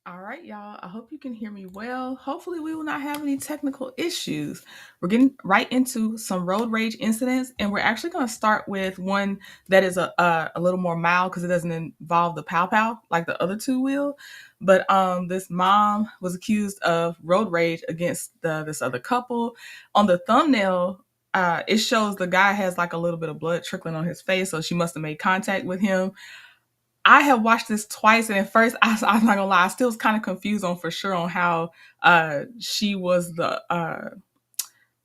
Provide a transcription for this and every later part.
All right, y'all. I hope you can hear me well. Hopefully, we will not have any technical issues. We're getting right into some road rage incidents, and we're actually going to start with one that is a little more mild because it doesn't involve the pow pow like the other two will. But this mom was accused of road rage against this other couple. On the thumbnail, it shows the guy has like a little bit of blood trickling on his face, so she must have made contact with him. I have watched this twice, and at first, I'm not gonna lie, I still was kind of confused on for sure on how she was the.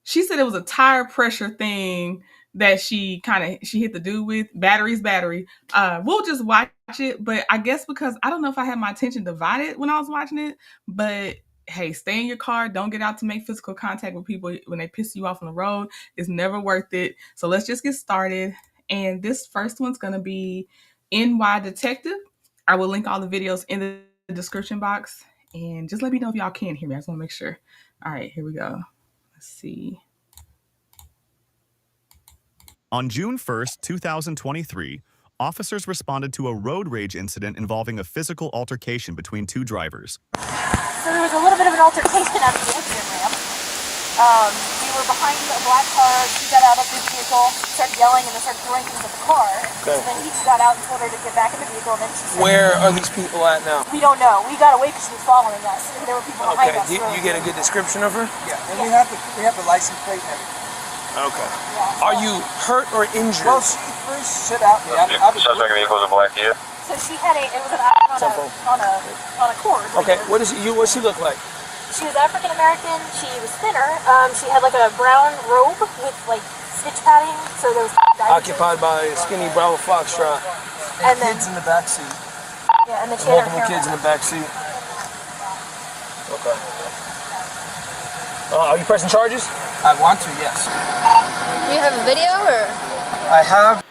She said it was a tire pressure thing that she hit the dude with. Battery. We'll just watch it, but I guess because I don't know if I had my attention divided when I was watching it, but hey, stay in your car. Don't get out to make physical contact with people when they piss you off on the road. It's never worth it. So let's just get started. And this first one's gonna be NYDETECTIVE. I will link all the videos in the description box. And just let me know if y'all can hear me. I just want to make sure. All right, here we go. Let's see. On June 1st, 2023, officers responded to a road rage incident involving a physical altercation between two drivers. So there was a little bit of an altercation at the exit ramp. We were behind a black car. She got out of the vehicle, started yelling, and then started throwing things at the car. Okay. So then he got out and told her to get back in the vehicle. And then she said, "Where are these people at now?" We don't know. We got away because she was following us. There were people behind us. Okay. You get a good description of her? Yeah. And we have the license plate and everything. Okay. Yeah. Are you hurt or injured? Well, she first sit out. Suspect vehicle was a black kid. So she had it was an accident on a cord. Okay. What does she look like? She was African American. She was thinner. She had like a brown robe with like stitch padding. So there was occupied by a skinny Bravo Foxtrot. And then kids in the back seat. Yeah, and then she had multiple kids in the back seat. Okay. Are you pressing charges? I want to, yes. Do you have a video or? I have.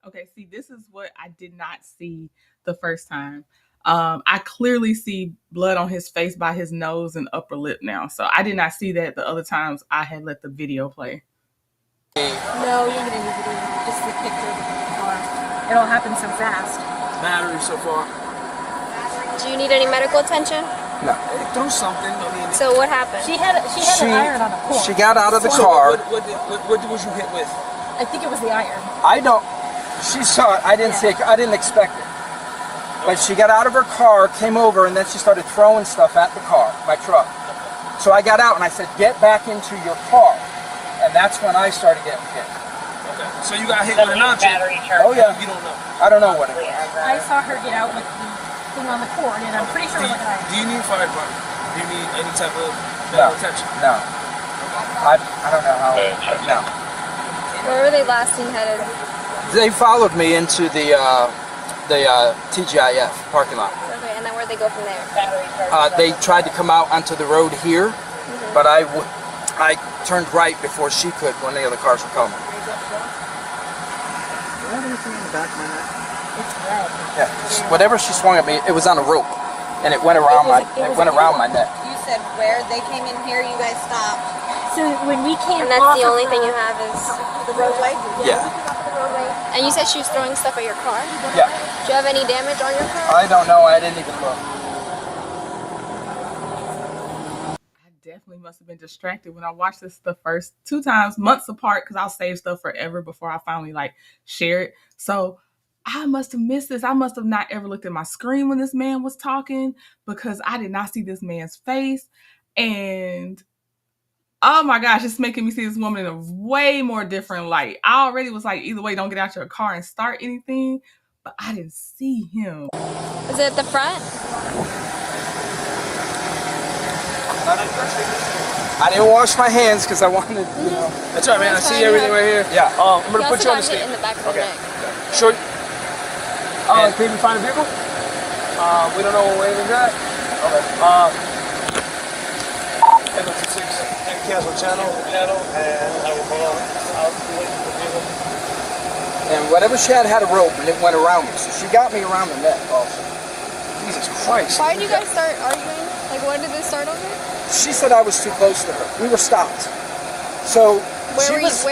Okay, see, this is what I did not see the first time. I clearly see blood on his face by his nose and upper lip now. So I did not see that the other times I had let the video play. No, you didn't get any video. Just the picture of the car. It all happened so fast. Battery so far. Do you need any medical attention? No. Threw something. So what happened? She had an iron on the cord. She got out of the car. What was you hit with? I think it was the iron. I don't. She saw it. I didn't see it. I didn't expect it. But she got out of her car, came over, and then she started throwing stuff at the car, my truck. So I got out and I said, "Get back into your car." And that's when I started getting hit. Okay. So you got hit with an object? Oh yeah. You don't know? I don't know what it was. I saw her get out with the thing on the cord, and I'm pretty sure it was an iron. Do you need fire department? Do you need any type of medical attention? No. I don't know how. No. Where were they last seen headed? They followed me into the TGIF parking lot. Okay, and then where'd they go from there? They tried to come out onto the road here, but I turned right before she could when the other cars were coming. Yeah, whatever she swung at me, it was on a rope, and it went around my neck. You said where they came in here, you guys stopped. So when we came And that's the only thing you have is The roadway? Yeah. And you said she was throwing stuff at your car? Yeah. Do you have any damage on your car? I don't know. I didn't even look. I definitely must have been distracted when I watched this the first two times, months apart, because I'll save stuff forever before I finally share it. So I must have missed this. I must have not ever looked at my screen when this man was talking because I did not see this man's face. And oh my gosh, it's making me see this woman in a way more different light. I already was like, either way, don't get out your car and start anything, but I didn't see him. Was it at the front? I didn't wash my hands because I wanted. That's right, man. I see everything right here. Yeah. I'm gonna put you on the stand. stand. In the back of the neck. Sure. Can you find a vehicle? We don't know where anything's at. Okay. Cancel channel, and I will call out the vehicle. And whatever she had a rope, and it went around me. So she got me around the neck also. Jesus Christ. Why did you guys start arguing? Like, what did this start over? She said I was too close to her. We were stopped. So Where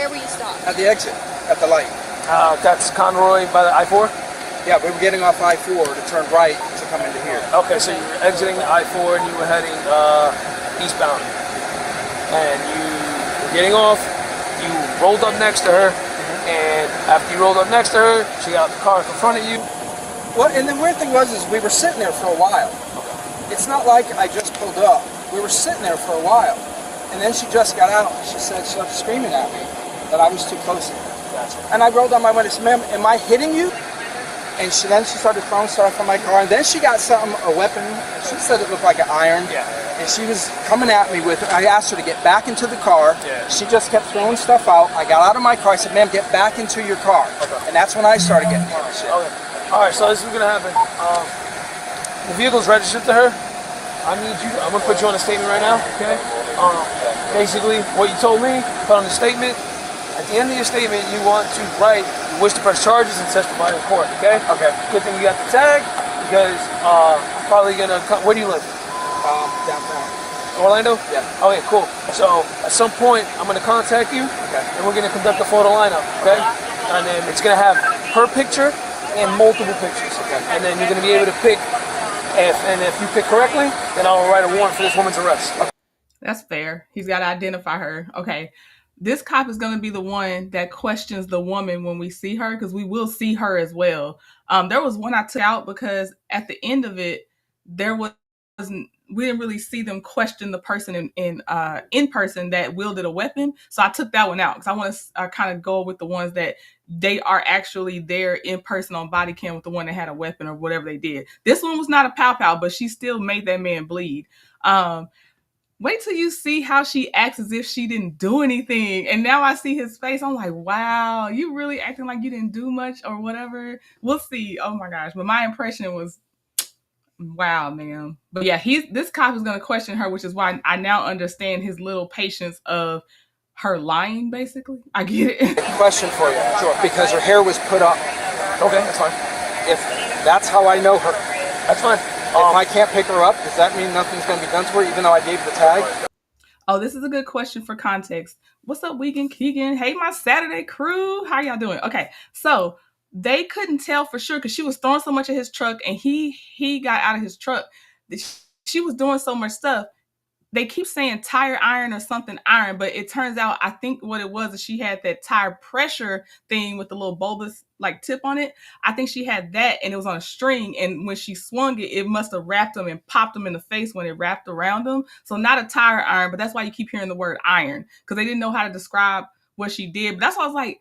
were you stopped? At the exit, at the light. That's Conroy by the I-4? Yeah, we were getting off I-4 to turn right to come into here. Okay, so you were exiting I-4 and you were heading eastbound. And you were getting off, you rolled up next to her, and after you rolled up next to her, she got in the car in front of you. Well, and the weird thing was we were sitting there for a while. It's not like I just pulled up. We were sitting there for a while. And then she just got out. She said, she started screaming at me that I was too close to her. Gotcha. And I rolled on my window and said, ma'am, am I hitting you? And then she started throwing stuff from my car. And then she got something, a weapon. She said it looked like an iron. Yeah. And she was coming at me with it. I asked her to get back into the car. Yeah. She just kept throwing stuff out. I got out of my car. I said, ma'am, get back into your car. Okay. And that's when I started getting hit. Okay. All right, so this is gonna happen. The vehicle's registered to her. I'm gonna put you on a statement right now, okay? Basically, what you told me, put on the statement. At the end of your statement, you want to write, you wish to press charges and testify in court, okay? Okay. Good thing you got the tag, because I'm probably gonna come, where do you live? Downtown. Orlando? Yeah. Okay, cool. So, at some point, I'm gonna contact you, Okay. and we're gonna conduct a photo lineup, okay? And then it's gonna have her picture and multiple pictures, okay? And then you're gonna be able to pick, if you pick correctly, then I'll write a warrant for this woman's arrest. That's fair. He's got to identify her. Okay. This cop is going to be the one that questions the woman when we see her, because we will see her as well. There was one I took out because at the end of it, we didn't really see them question the person in person that wielded a weapon. So I took that one out because I want to kind of go with the ones that they are actually there in person on body cam with the one that had a weapon or whatever they did. This one was not a pow-pow, but she still made that man bleed. Wait till you see how she acts as if she didn't do anything. And now I see his face. I'm like, wow, you really acting like you didn't do much or whatever. We'll see. Oh my gosh. But my impression was, wow, man. But yeah, this cop is going to question her, which is why I now understand his little patience of her lying, basically. I get it. Question for you. Sure. Because her hair was put up. Okay, that's fine. If that's how I know her. That's fine. If I can't pick her up, does that mean nothing's going to be done to her, even though I gave the tag? Oh, this is a good question for context. What's up, Weekend Keegan? Hey, my Saturday crew. How y'all doing? Okay, so they couldn't tell for sure because she was throwing so much at his truck, and he got out of his truck. She was doing so much stuff. They keep saying tire iron or something iron, but it turns out I think what it was is she had that tire pressure thing with the little bulbous like tip on it. I think she had that, and it was on a string, and when she swung it, it must have wrapped him and popped him in the face when it wrapped around him. So not a tire iron, but that's why you keep hearing the word iron, because they didn't know how to describe what she did. But that's why I was like,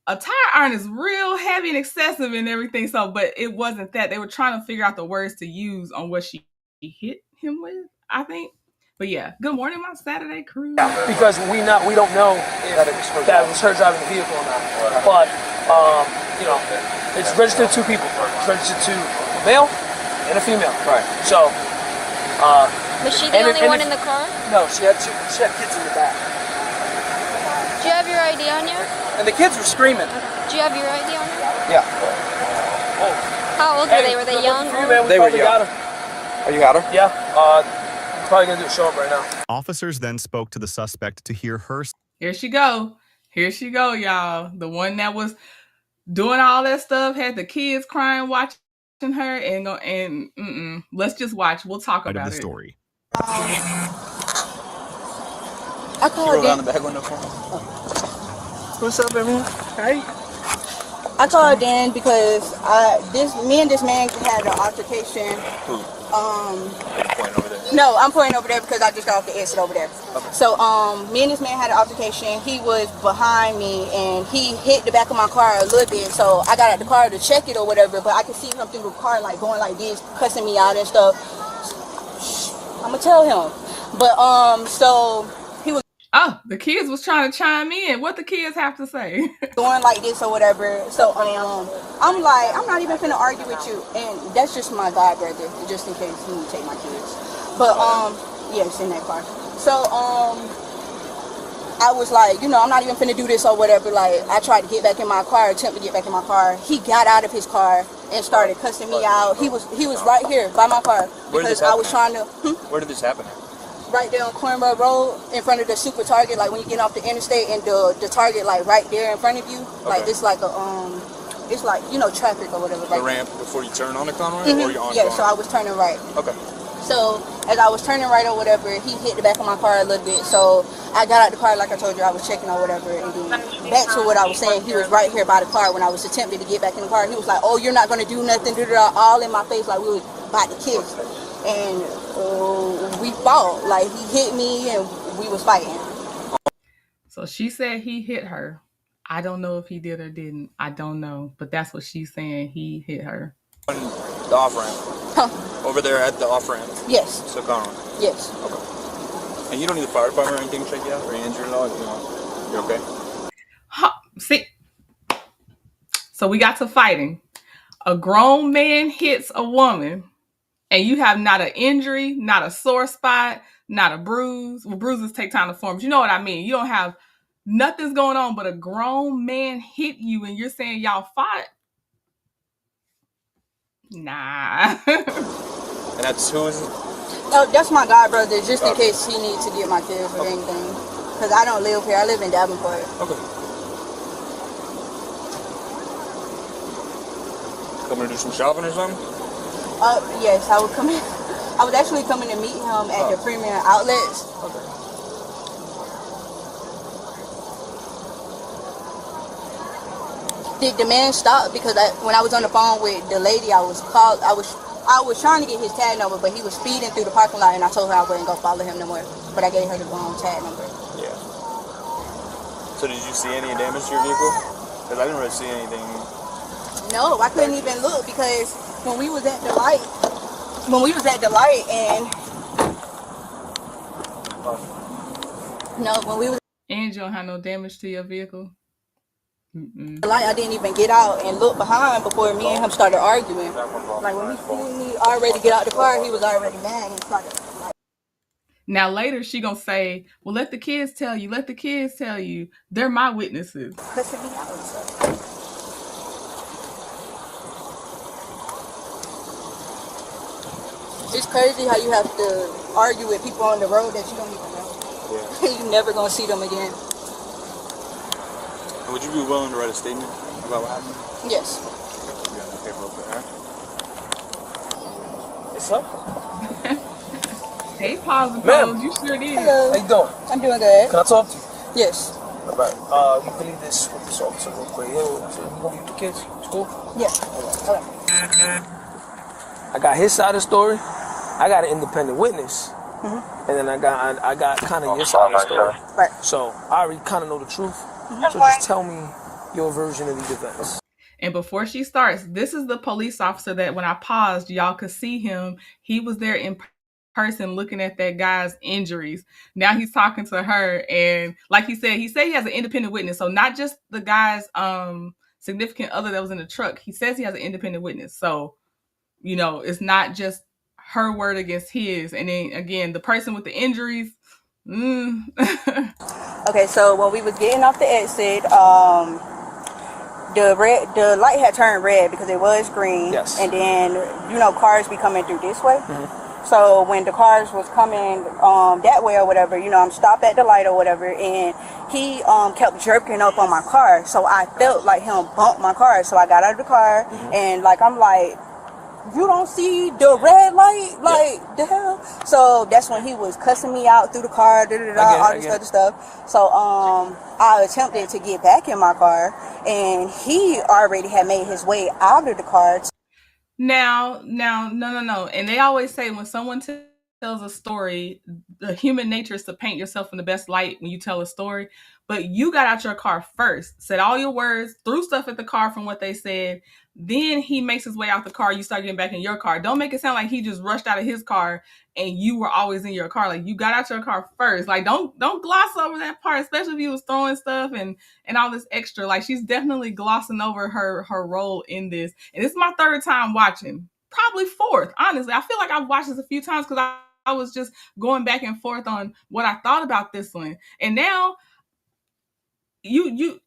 a tire iron is real heavy and excessive and everything. So, but it wasn't that. They were trying to figure out the words to use on what she hit him with, I think. But yeah, good morning, my Saturday crew. Yeah, because we don't know if that was her driving the vehicle or not. But you know, it's registered to two people. It's registered to a male and a female. Right. So Was she the only one in the car? No, she had kids in the back. Do you have your ID on you? And the kids were screaming. Do you have your ID on you? Yeah. How old were they? Were they young? They were young. Oh, you got her? Yeah. Probably gonna do a show up right now. Officers then spoke to the suspect to hear her. Here she go. Here she go, y'all. The one that was doing all that stuff, had the kids crying, watching her, and let's just watch. We'll talk about Of it. the story. I called Roll down the back window for me. What's up, everyone? Hey. I called in because me and this man had an altercation. Who? Pointing over there. No, I'm pointing over there because I just got off the exit over there. Okay. So me and this man had an altercation. He was behind me and he hit the back of my car a little bit. So I got out the car to check it or whatever, but I could see him through the car like going like this, cussing me out and stuff. I'm gonna tell him. But so he was Oh, the kids was trying to chime in. What the kids have to say? going like this or whatever. So I'm like, I'm not even finna argue with you. And that's just my god brother, just in case he would take my kids. But yes, in that car. So I was like, I'm not even finna do this or whatever. Like, I tried to get back in my car, attempt to get back in my car. He got out of his car and started cussing me out. He was right here by my car because I was trying to. Where did this happen? Right there on Cornborough Road, in front of the Super Target, like when you get off the interstate and the Target, like right there in front of you. Like it's like a it's like, you know, traffic or whatever. The ramp before you turn on the Conway, or you're on? Yeah, so I was turning right. Okay. So as I was turning right or whatever, he hit the back of my car a little bit. So I got out the car, like I told you, I was checking or whatever. And then back to what I was saying, he was right here by the car when I was attempting to get back in the car. He was like, "Oh, you're not gonna do nothing," all in my face, like we was about to kiss. And we fought. Like he hit me and we was fighting. So she said he hit her. I don't know if he did or didn't. I don't know, but that's what she's saying. He hit her. On the off ramp. Huh? Over there at the off ramp. Yes. So Conway. Yes. Okay. And you don't need the fire department or anything to check you out, or you injured at all? You're okay. See, so we got to fighting. A grown man hits a woman, and you have not an injury, not a sore spot, not a bruise. Well, bruises take time to form, but you know what I mean. You don't have nothing's going on, but a grown man hit you, and you're saying y'all fought. Nah. And that's who is it? Oh, that's my god brother, just in case he needs to get my kids or anything. Because I don't live here. I live in Davenport. Okay. Coming to do some shopping or something? Yes, I would come in. I was actually coming to meet him at the premium outlets. Okay. Did the man stop? Because when I was on the phone with the lady, I was trying to get his tag number, but he was speeding through the parking lot, and I told her I wouldn't go follow him no more. But I gave her the wrong tag number. Yeah. So did you see any damage to your vehicle? Because I didn't really see anything. No, I couldn't even look because when we was at the light, And you don't have no damage to your vehicle? The light, I didn't even get out and look behind before me and him started arguing. Like when he seen me already get out the car, he was already mad and started. Now later she gonna say, "Well, let the kids tell you. Let the kids tell you. They're my witnesses." Cussing me out. It's crazy how you have to argue with people on the road that you don't even know. Yeah. You're never gonna see them again. Would you be willing to write a statement about what happened? Yes. You got the paper open, huh? What's up? Hey, Pause and Ma'am. Pose, you sure did. Hello. How you doing? I'm doing good. Can I talk to you? Yes. All right. You can leave this with this officer real quick. Yo, so you gonna meet the kids? It's cool? Yeah. All right. I got his side of the story. I got an independent witness. And then I got kind of your side of the story. Right. So I already kind of know the truth. So just tell me your version of these events. And before she starts, this is the police officer that when I paused, y'all could see him. He was there in person looking at that guy's injuries. Now he's talking to her. And like he said he has an independent witness. So not just the guy's significant other that was in the truck. He says he has an independent witness. So, you know, it's not just her word against his. And then again, the person with the injuries. Okay, so when we was getting off the exit, the light had turned red because it was green. Yes. And then, you know, cars be coming through this way. So when the cars was coming that way or whatever, you know, I'm stopped at the light or whatever, and he kept jerking up on my car. So I felt like him bump my car. So I got out of the car and like I'm like, you don't see the red light? Like, the hell? So that's when he was cussing me out through the car, all this other stuff. So I attempted to get back in my car, and he already had made his way out of the car. Now, no. And they always say when someone tells a story, the human nature is to paint yourself in the best light when you tell a story. But you got out your car first, said all your words, threw stuff at the car from what they said. Then he makes his way out the car. You start getting back in your car. Don't make it sound like he just rushed out of his car and you were always in your car. Like, you got out your car first. Like, don't gloss over that part, especially if you was throwing stuff and all this extra. Like, she's definitely glossing over her role in this. And it's my third time watching, probably fourth. Honestly, I feel like I've watched this a few times because I was just going back and forth on what I thought about this one. And now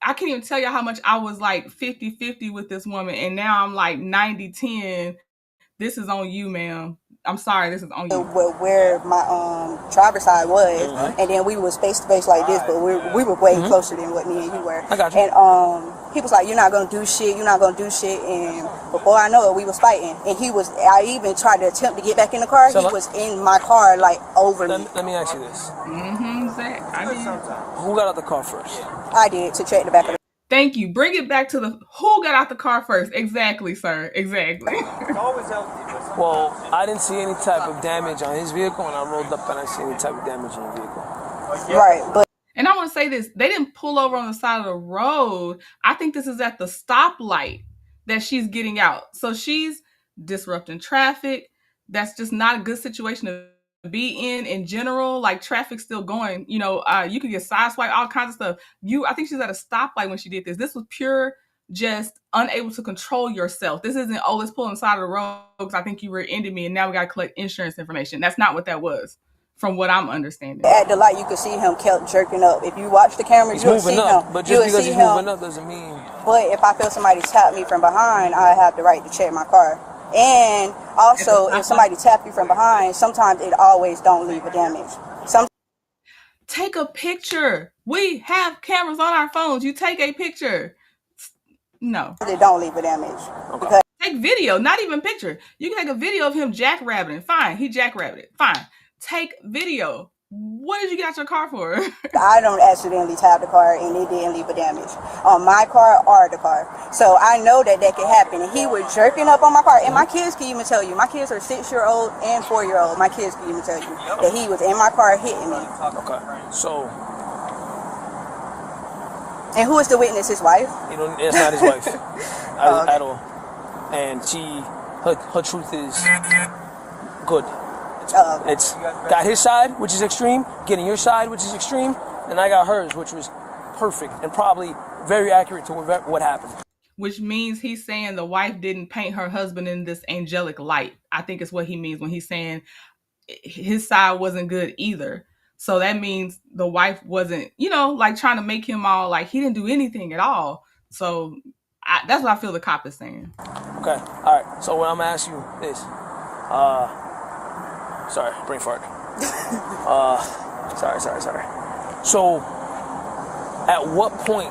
I can't even tell you how much I was like 50-50 with this woman, and now I'm like 90-10. This is on you, ma'am. I'm sorry, this is on you. Where my driver's side was, and then we was face to face like this, but we were way closer than what me and you were. I got you. And he was like, you're not gonna do shit, you're not gonna do shit. And before I know it, we was fighting. And I even tried to attempt to get back in the car. So he was in my car, like, over me. Let me ask you this. Zach, who got out the car first? I did, to check the back of the. Thank you. Bring it back to the who got out the car first. Exactly, sir. Exactly. Well, I didn't see any type of damage on his vehicle, and I rolled up and I see any type of damage on your vehicle. Right, but. And I want to say this. They didn't pull over on the side of the road. I think this is at the stoplight that she's getting out. So she's disrupting traffic. That's just not a good situation to be in general. Like, traffic's still going. You know, you could get sideswiped, all kinds of stuff. I think she's at a stoplight when she did this. This was pure just unable to control yourself. This isn't, oh, let's pull on the side of the road because I think you rear-ended me and now we got to collect insurance information. That's not what that was. From what I'm understanding. At the light, you could see him kept jerking up. If you watch the camera, you'll see him. But just because he's moving up doesn't mean... But if I feel somebody tap me from behind, I have the right to check my car. And also, if somebody tap you from behind, sometimes it always don't leave a damage. Take a picture. We have cameras on our phones. You take a picture. No. It don't leave a damage. Okay. Because take video, not even picture. You can take a video of him jackrabbiting. Fine, he jackrabbited. Fine. Take video. What did you get out your car for? I don't accidentally tap the car and it didn't leave a damage on my car or the car. So I know that could happen. And he was jerking up on my car. And my kids can even tell you. My kids are 6-year-old and 4-year-old. My kids can even tell you that he was in my car hitting me. Okay. So. And who is the witness? His wife? It's not his wife at all. And her truth is good. It's got his side, which is extreme, getting your side, which is extreme, and I got hers, which was perfect and probably very accurate to what happened. Which means he's saying the wife didn't paint her husband in this angelic light. I think it's what he means when he's saying his side wasn't good either. So that means the wife wasn't, like trying to make him all like he didn't do anything at all. So that's what I feel the cop is saying. Okay. All right. So what I'm going to ask you is, sorry, brain fart. Sorry. So, at what point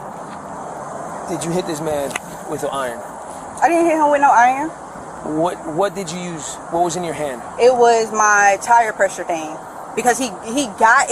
did you hit this man with an iron? I didn't hit him with no iron. What did you use? What was in your hand? It was my tire pressure thing because he got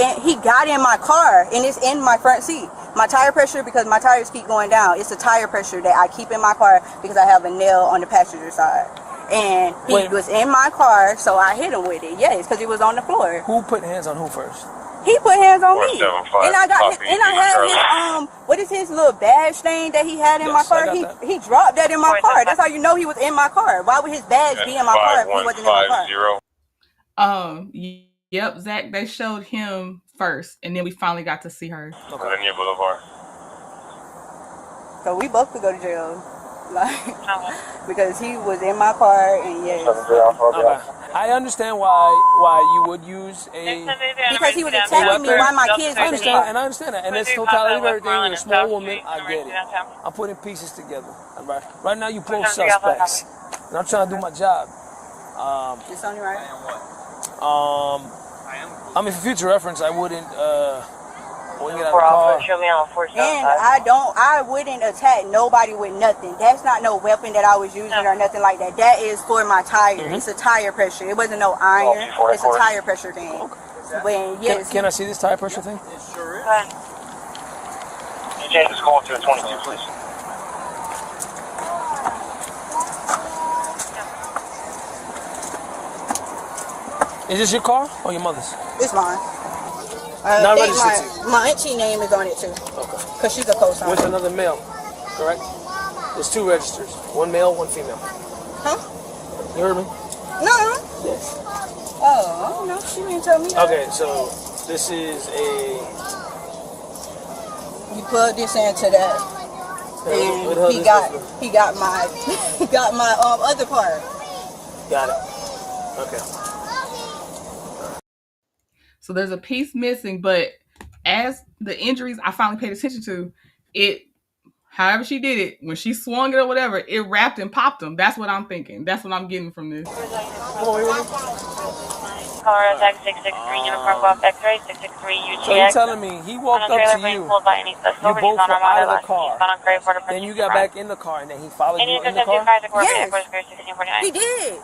in my car and it's in my front seat. My tire pressure, because my tires keep going down. It's the tire pressure that I keep in my car because I have a nail on the passenger side. And he was in my car, so I hit him with it. Yes, because he was on the floor. Who put hands on who first? He put hands on me. And I had his what is his little badge thing that he had in my car? He dropped that in my car. That's how you know he was in my car. Why would his badge be in my car if he wasn't in my car? Yep, Zach, they showed him first, and then we finally got to see her. Okay. Linear Boulevard. So we both could go to jail. Because he was in my car and yes. Okay. I understand why you would use a... Because he was attacking me while my kids were in the car. I understand that. And it's totality of everything. You're a small woman. I get it. I'm putting pieces together. Right now you both suspects. And I'm trying to do my job. It's only right. I mean, for future reference, I wouldn't get out of the car. And I wouldn't attack nobody with nothing. That's not no weapon that I was using or nothing like that. That is for my tire. Mm-hmm. It's a tire pressure. It wasn't no iron. It's a tire pressure thing. Okay. When, yes, can I see this tire pressure thing? It sure is. You change this call to a 22, please. Is this your car or your mother's? It's mine. Not registered. My auntie name is on it too. Okay. Because she's a co-signer. With another male, correct? There's 2 registers. 1 male, 1 female. Huh? You heard me? No. Yes. Oh, I don't know. She didn't tell me that. Okay, so this is a... You plug this into that. And he got my other part. Got it. Okay. So there's a piece missing, but as the injuries I finally paid attention to, it, however she did it, when she swung it or whatever, it wrapped and popped him. That's what I'm thinking. That's what I'm getting from this. Come on, Colorado tag 663 uniform golf X-ray 663 UGX. So you're telling me he walked up to you, you both were out of the car, then you got back in the car, and then he followed you in the car? Yes, he did.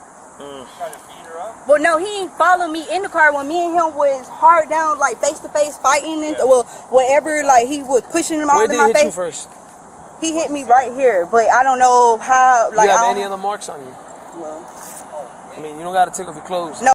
Well, no, he didn't follow me in the car when me and him was hard down, like face to face fighting, and well, whatever, like he was pushing him out in my face. Where did he hit you first? He hit me right here, but I don't know how. Like, you have any other marks on you? Well, I mean, you don't got to take off your clothes. No.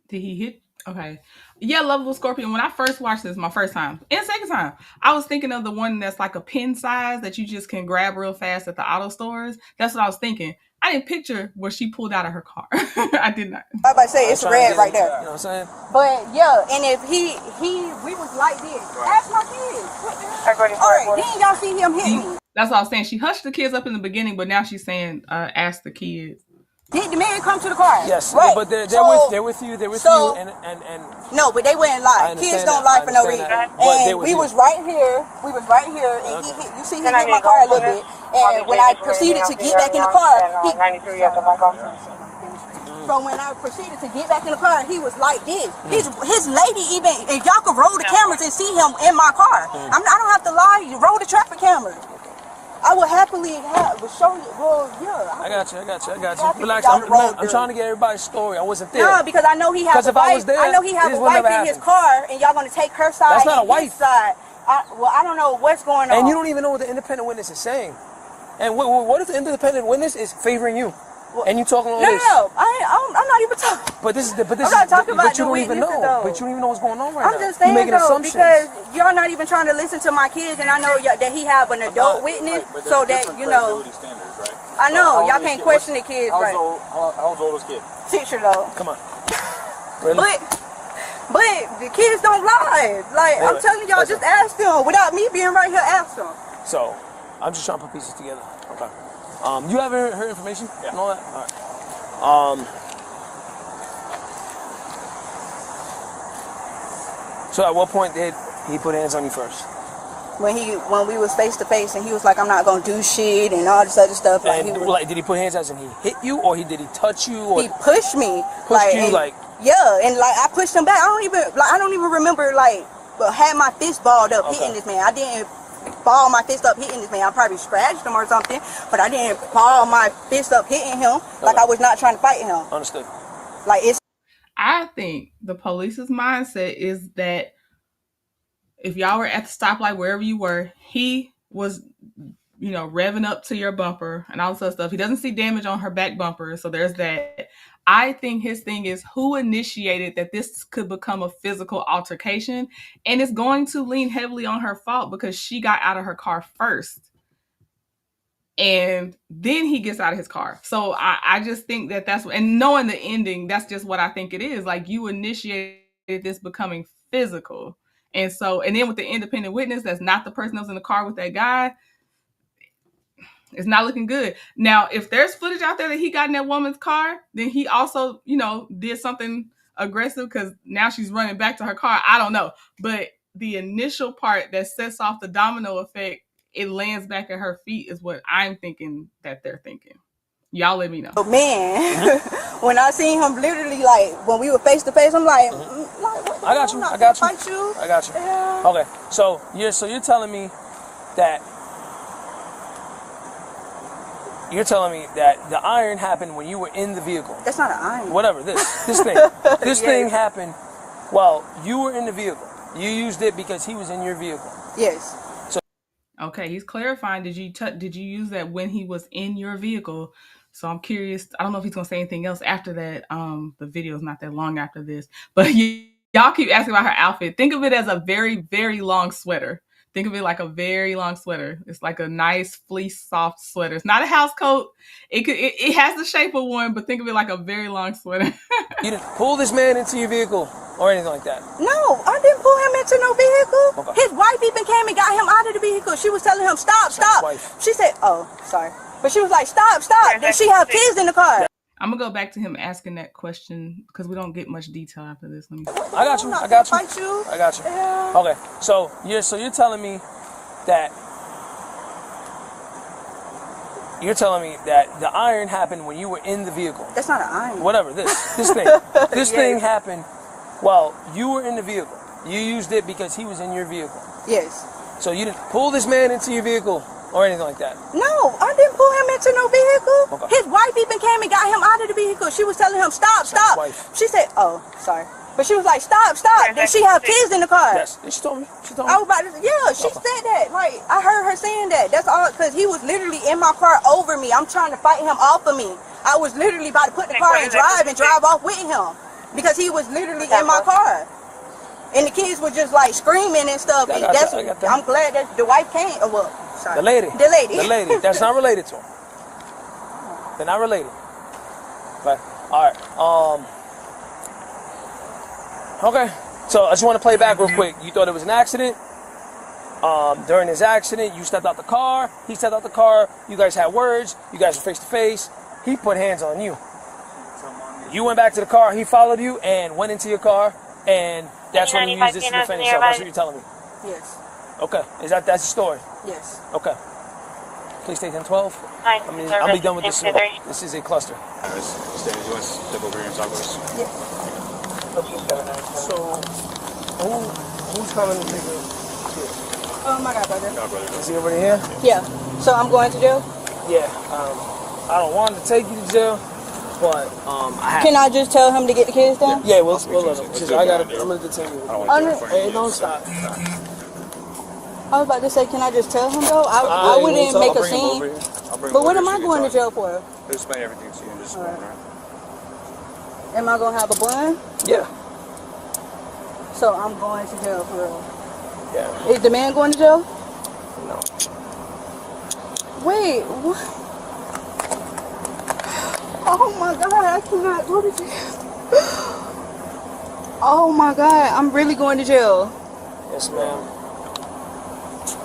Did he hit? Okay. Yeah, Lovable Scorpion. When I first watched this, my first time and second time, I was thinking of the one that's like a pin size that you just can grab real fast at the auto stores. That's what I was thinking. I didn't picture what she pulled out of her car. I did not. I was about to say it's red right there. You know what I'm saying? But yeah, and if we was like this, ask my kids. All right, then y'all see him hit me. That's what I was saying. She hushed the kids up in the beginning, but now she's saying, ask the kids. Did the man come to the car? Yes, right. But they're with you, and no, but they wouldn't lie. Kids don't lie for no reason. And we was right here, and he hit, you see he hit my car a little bit, and when I proceeded to get back in the car, so when I proceeded to get back in the car, he was like this. His lady even, if y'all could roll the cameras and see him in my car. I don't have to lie, roll the traffic cameras. I would happily show you. Well, yeah. I got you. Relax. I'm trying to get everybody's story. I wasn't there. No, because I know he has a wife. I know he has a wife in his car, and y'all gonna take her side. That's not a wife. His side. I don't know what's going on. And you don't even know what the independent witness is saying. And what if the independent witness is favoring you? And you talking all this? No, I'm not even talking. But this I'm not talking about you the don't even know. though. But you don't even know what's going on right now. I'm just saying making though, assumptions. because y'all not even trying to listen to my kids, and I know that he have an adult witness, so that you know. I know y'all can't question the kids, right? How old is kid? 6 years old. Come on. Really? But the kids don't lie. Like I'm telling y'all, just ask them without me being right here. Ask them. So, I'm just trying to put pieces together. Okay. You have her information and all that. All right. So at what point did he put hands on you first? When we was face to face, and he was like, "I'm not gonna do shit," and all this other stuff. Like, did he put hands as in he hit you, or did he touch you? Or he pushed me. Yeah, and like I pushed him back. I don't even remember had my fist balled up hitting this man. I didn't ball my fist up hitting this man. I probably scratched him or something, but I didn't ball my fist up hitting him. Like I was not trying to fight him. Understood. I think the police's mindset is that if y'all were at the stoplight, wherever you were, he was, revving up to your bumper and all this other stuff. He doesn't see damage on her back bumper, so there's that. I think his thing is who initiated that this could become a physical altercation, and it's going to lean heavily on her fault because she got out of her car first. And then he gets out of his car. So I just think that's, and knowing the ending, that's just what I think it is. Like you initiated this becoming physical. And then with the independent witness, that's not the person that was in the car with that guy, it's not looking good. Now, if there's footage out there that he got in that woman's car, then he also, did something aggressive because now she's running back to her car. I don't know. But the initial part that sets off the domino effect, it lands back at her feet is what I'm thinking that they're thinking. Y'all let me know. Oh man, when I seen him literally when we were face to face, I'm like, I got you. I got you. Yeah. Okay, so you're telling me that the iron happened when you were in the vehicle. That's not an iron. Whatever this thing, thing happened while you were in the vehicle. You used it because he was in your vehicle. Yes. Okay, he's clarifying. Did you use that when he was in your vehicle? So I'm curious. I don't know if he's gonna say anything else after that. The video is not that long after this, but y'all keep asking about her outfit. Think of it as a very, very long sweater. Think of it like a very long sweater. It's like a nice fleece, soft sweater. It's not a house coat. It has the shape of one, but think of it like a very long sweater. You didn't pull this man into your vehicle or anything like that? No, I didn't pull him into no vehicle. Okay. His wife even came and got him out of the vehicle. She was telling him, stop. She said, oh, sorry. But she was like, stop. Then she had kids in the car. I'm gonna go back to him asking that question because we don't get much detail after this. I got you. Yeah. Okay, so you're telling me that You're telling me that the iron happened when you were in the vehicle. That's not an iron. Whatever, this thing. This thing happened while you were in the vehicle. You used it because he was in your vehicle. Yes. So you didn't pull this man into your vehicle or anything like that? No, I didn't pull him into no vehicle. Okay. His wife even came and got him out of the vehicle. She was telling him, stop. Wife. She said, oh, sorry. But she was like, stop. Then she have kids in the car. Yes, she told me. I was about to, she said that. Like, I heard her saying that. That's all, because he was literally in my car over me. I'm trying to fight him off of me. I was literally about to put the car and drive off with him because he was literally in my car. And the kids were just like screaming and stuff. I got that. I'm glad that the wife came. Oh, well, sorry. The lady. The lady. That's not related to him. They're not related. But, all right. Okay. So I just want to play back real quick. You thought it was an accident. During his accident, you stepped out the car. He stepped out the car. You guys had words. You guys were face to face. He put hands on you. You went back to the car. He followed you and went into your car. And that's when you used this to defend yourself. That's what you're telling me. Yes. Okay. That's the story? Yes. Okay. Please stay 10-12. I'll be done with this. This is a cluster. You want to step over here and talk with us? Yes. So, who's coming to take it? Oh my God, brother. No, brother. Is he already here? Yeah. So I'm going to jail? Yeah. I don't want to take you to jail, but I have. Can I just tell him to get the kids down? Yeah, we'll let him. I'm gonna detain you. Hey, don't stop. I was about to say, can I just tell him though? I wouldn't make a scene. But what am I going to jail for? He'll explain everything to you in just a moment, right? Am I going to have a bond? Yeah. So I'm going to jail for real. Yeah. Is the man going to jail? No. Wait, what? Oh my God, I cannot go to jail. Oh my God, I'm really going to jail. Yes, ma'am.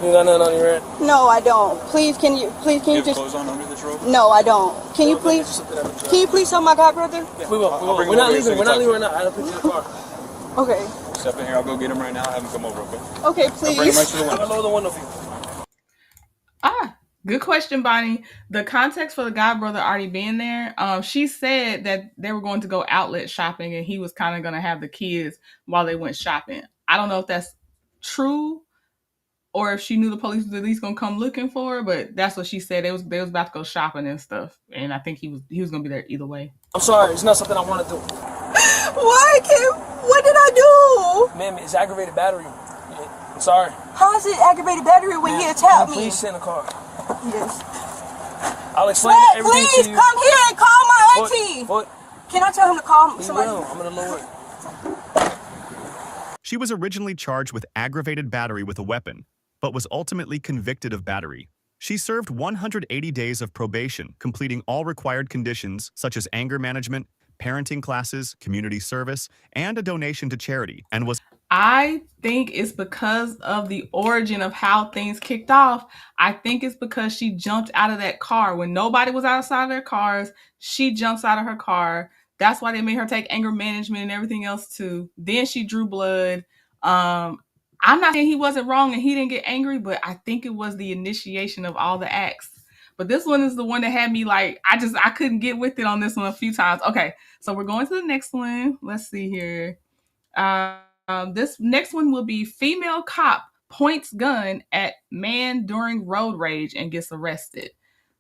You got nothing on your head? No, I don't. Please, can you just... clothes on under this robe? No, I don't. Can you please tell my god brother? We will. We're not leaving right now. I'll put you in the car. Okay. Step in here. I'll go get him right now. Have him come over, okay? Okay, I'll bring him right please. to the window. I'll lower the window for you. Good question, Bonnie. The context for the god brother already being there. She said that they were going to go outlet shopping and he was kind of going to have the kids while they went shopping. I don't know if that's true or if she knew the police was at least going to come looking for her, but that's what she said. They was about to go shopping and stuff. And I think he was going to be there either way. I'm sorry. It's not something I want to do. Why, Kim? What did I do? Ma'am, it's aggravated battery. I'm sorry. How is it aggravated battery when he attacked me? Please sit in the car. Yes. I'll explain everything Please to you. come here and call my auntie. Foot. Can I tell him to call He somebody? will. I'm going to lower it. She was originally charged with aggravated battery with a weapon, but was ultimately convicted of battery. She served 180 days of probation, completing all required conditions such as anger management, parenting classes, community service, and a donation to charity, and was... I think it's because of the origin of how things kicked off. I think it's because she jumped out of that car. When nobody was outside of their cars, she jumps out of her car. That's why they made her take anger management and everything else too. Then she drew blood. I'm not saying he wasn't wrong and he didn't get angry, but I think it was the initiation of all the acts. But this one is the one that had me like, I couldn't get with it on this one a few times. Okay, so we're going to the next one. Let's see here. This next one will be female cop points gun at man during road rage and gets arrested.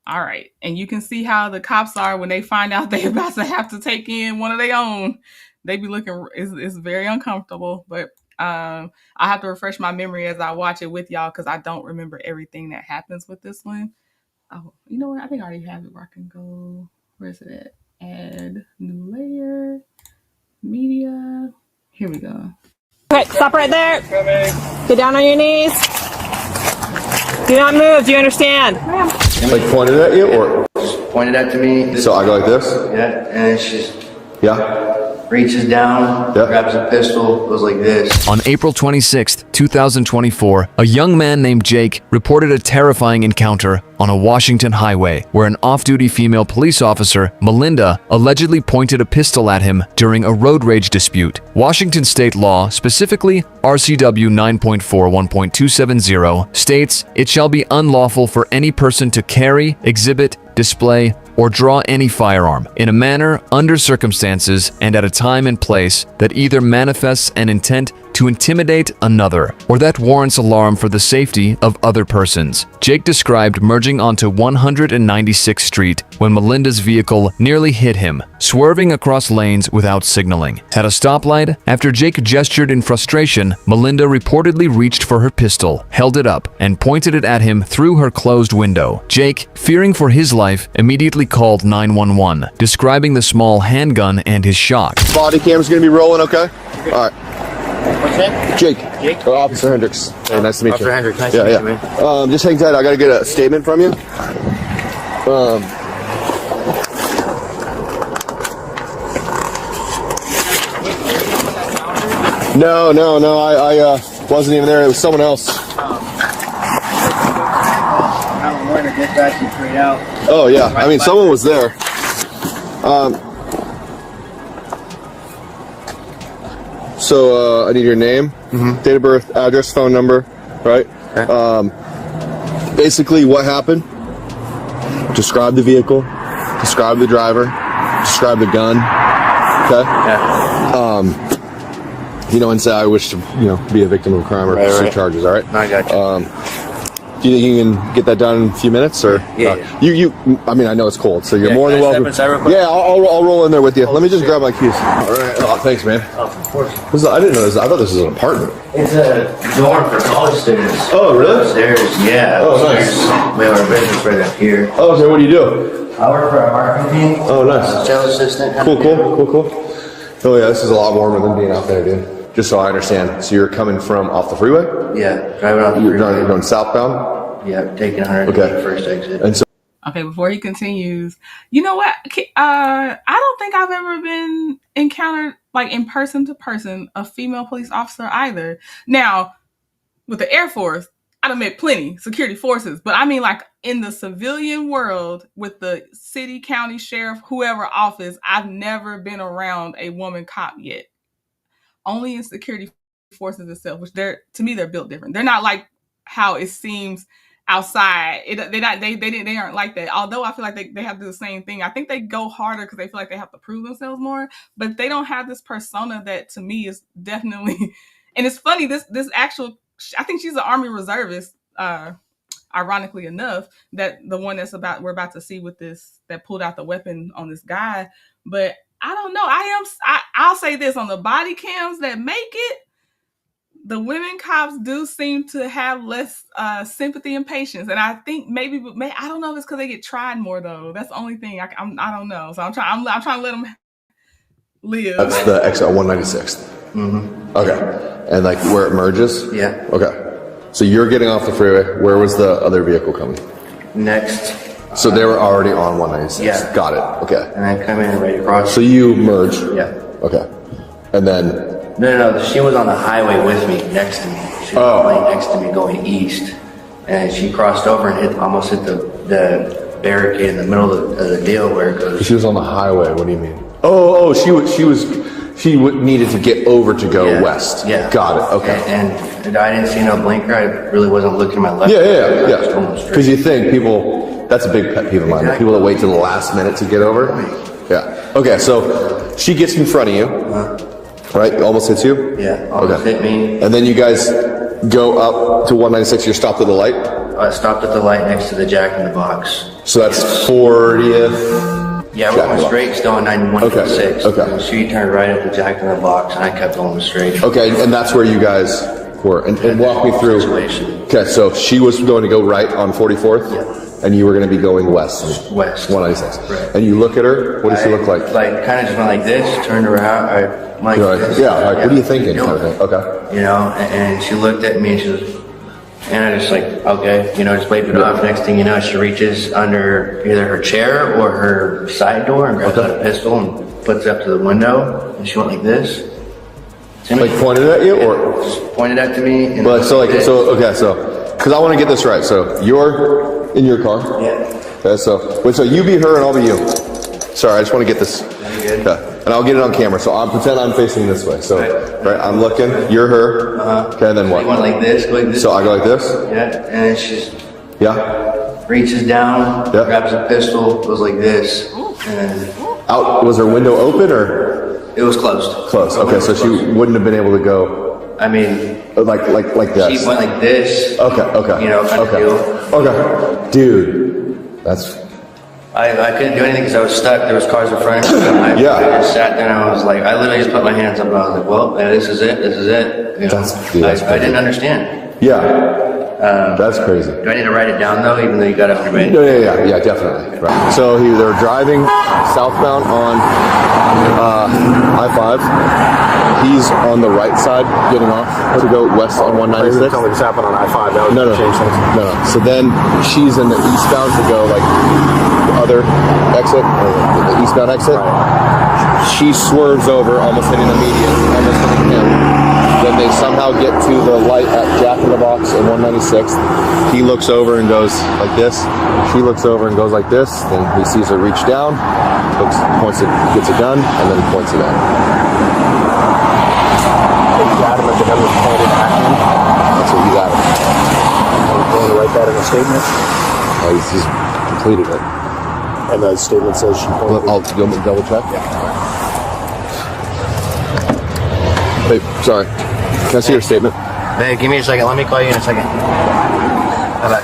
All right. And you can see how the cops are when they find out they're about to have to take in one of their own. They be looking, it's very uncomfortable, but I have to refresh my memory as I watch it with y'all because I don't remember everything that happens with this one. Oh, you know what? I think I already have it where I can go. Where is it at? Add new layer, media. Here we go. Okay, stop right there. Get down on your knees. Do not move. Do you understand? Like pointed at you or? Just pointed at to me. So I go like this? Yeah, and she reaches down, grabs a pistol, goes like this. On April 26, 2024, a young man named Jake reported a terrifying encounter on a Washington highway where an off-duty female police officer, Melinda, allegedly pointed a pistol at him during a road rage dispute. Washington state law specifically RCW 9.41.270 states, "It shall be unlawful for any person to carry, exhibit, display, or draw any firearm in a manner, under circumstances, and at a time and place that either manifests an intent to intimidate another or that warrants alarm for the safety of other persons." Jake described merging onto 196th Street when Melinda's vehicle nearly hit him, swerving across lanes without signaling. At a stoplight, after Jake gestured in frustration, Melinda reportedly reached for her pistol, held it up, and pointed it at him through her closed window. Jake, fearing for his life, immediately called 911, describing the small handgun and his shock. Body cam's gonna be rolling, okay? All right. What's that? Jake. Jake? Officer Hendricks. Hey, nice to meet you. Officer Hendricks, nice to meet you, man. Just hang tight. I gotta get a statement from you. No, I wasn't even there. It was someone else. Oh, yeah. I mean, someone was there. So, I need your name, date of birth, address, phone number, right? Okay. Basically, what happened? Describe the vehicle, describe the driver, describe the gun, okay? Yeah. And say, I wish to, be a victim of a crime or pursue charges, all right? I got you. Do you think you can get that done in a few minutes, or? Yeah. I mean, I know it's cold, so you're more than welcome. Yeah, I'll roll in there with you. Let me just grab my keys. All right. Oh, thanks, man. Oh, of course. I didn't know this. I thought this was an apartment. It's a dorm for college students. Oh, really? Upstairs, yeah. Oh, nice. We have our business right up here. Oh, okay. What do you do? I work for a marketing team. Oh, nice. Sales assistant. Cool. Oh, yeah, this is a lot warmer than being out there, dude. Just so I understand. So you're coming from off the freeway? Yeah, driving off the freeway. You're going southbound? Yeah, taking 100 first exit. And so Okay, before he continues, you know what? I don't think I've ever been encountered, like, in person to person, a female police officer either. Now, with the Air Force, I done met plenty security forces, but I mean, like, in the civilian world with the city, county, sheriff, whoever office, I've never been around a woman cop yet. Only in security forces itself, which to me, they're built different. They're not like how it seems outside. They aren't like that. Although I feel like they have to do the same thing. I think they go harder because they feel like they have to prove themselves more, but they don't have this persona that to me is definitely, and it's funny, this actual, I think she's an Army reservist, ironically enough, that the one we're about to see with this, that pulled out the weapon on this guy. But I don't know. I'll say this, on the body cams that make it, the women cops do seem to have less sympathy and patience, and I think maybe I don't know if it's because they get tried more though. That's the only thing. I don't know. So I'm trying to let them live. that's the exit 196th. Mm-hmm. Okay, and like where it merges. Yeah. Okay, so you're getting off the freeway. Where was the other vehicle coming? Next. So they were already on 196. Yeah. Got it. Okay. And I come in right across. So you merge. Yeah. Okay, and then. No, she was on the highway with me, next to me. She was laying next to me going east. And she crossed over and almost hit the barricade in the middle of the deal where it goes. She was on the highway, what do you mean? Oh, she needed to get over to go west. Yeah. Got it, okay. And I didn't see no blinker. I really wasn't looking to my left. Yeah. Because you think people, that's a big pet peeve of mine. Exactly. People that wait till the last minute to get over. Yeah. Okay, so she gets in front of you. Right? Almost hits you? Yeah, almost hit me. And then you guys go up to 196, you're stopped at the light? I stopped at the light next to the Jack in the Box. So that's 40th? Yeah, we're going straight, still on 91.6. Okay. She turned right at the Jack in the Box, and I kept going straight. Okay, and that's where you guys were. And walk me through. Okay, so she was going to go right on 44th? Yeah. And you were going to be going west? West. 196. Right. And you look at her, what does she look like? Like, kind of just went like this, turned around, like this. Yeah, like, what are you thinking? Kind of thing. Okay. And she looked at me and she was, and I just like, okay, just waved it off. Next thing you know, she reaches under either her chair or her side door and grabs out a pistol and puts it up to the window. And she went like this. Like pointed at you, or just pointed at to me? And because I want to get this right. So you're in your car. Yeah. Okay. So you be her and I'll be you. Sorry, I just want to get this. Good. Okay. And I'll get it on camera. So I'll pretend I'm facing this way. So, right, I'm looking. You're her. Okay, then what? You want like this, go like this. So I go like this? Yeah, and then she just reaches down, Yeah. grabs a pistol, goes like this, and then Out. Was her window open or? it was closed. Close. Okay, so she wouldn't have been able to go I mean, like this. she went like this. Okay. You know, kind of deal. Okay. Dude, that's. I couldn't do anything because I was stuck. There was cars in front of me. I just sat there and I was like, I literally just put my hands up and I was like, well, this is it. This is it. You know, I didn't understand. Yeah. That's crazy. Do I need to write it down though, even though you got it from me? No, yeah, definitely. Right. So they're driving southbound on I-5. He's on the right side, getting off to go west on 196. Tell me this happened on I-5. That would change things. No. So then she's in the eastbound to go like the other exit, or the eastbound exit. Right. She swerves over, almost hitting the median, almost hitting him. Then they somehow get to the light at Jack in the Box in 196th. He looks over and goes like this. She looks over and goes like this. Then he sees her reach down, points it, gets a gun, and then points it at. He's adamant the gun was pointed at him. That's what he's adamant. I'm going to write that in a statement. He's completed it. And the statement says she pointed. I'll double check. Yeah. Hey, sorry. Can I see your statement? Hey, give me a second. Let me call you in a second. Bye-bye.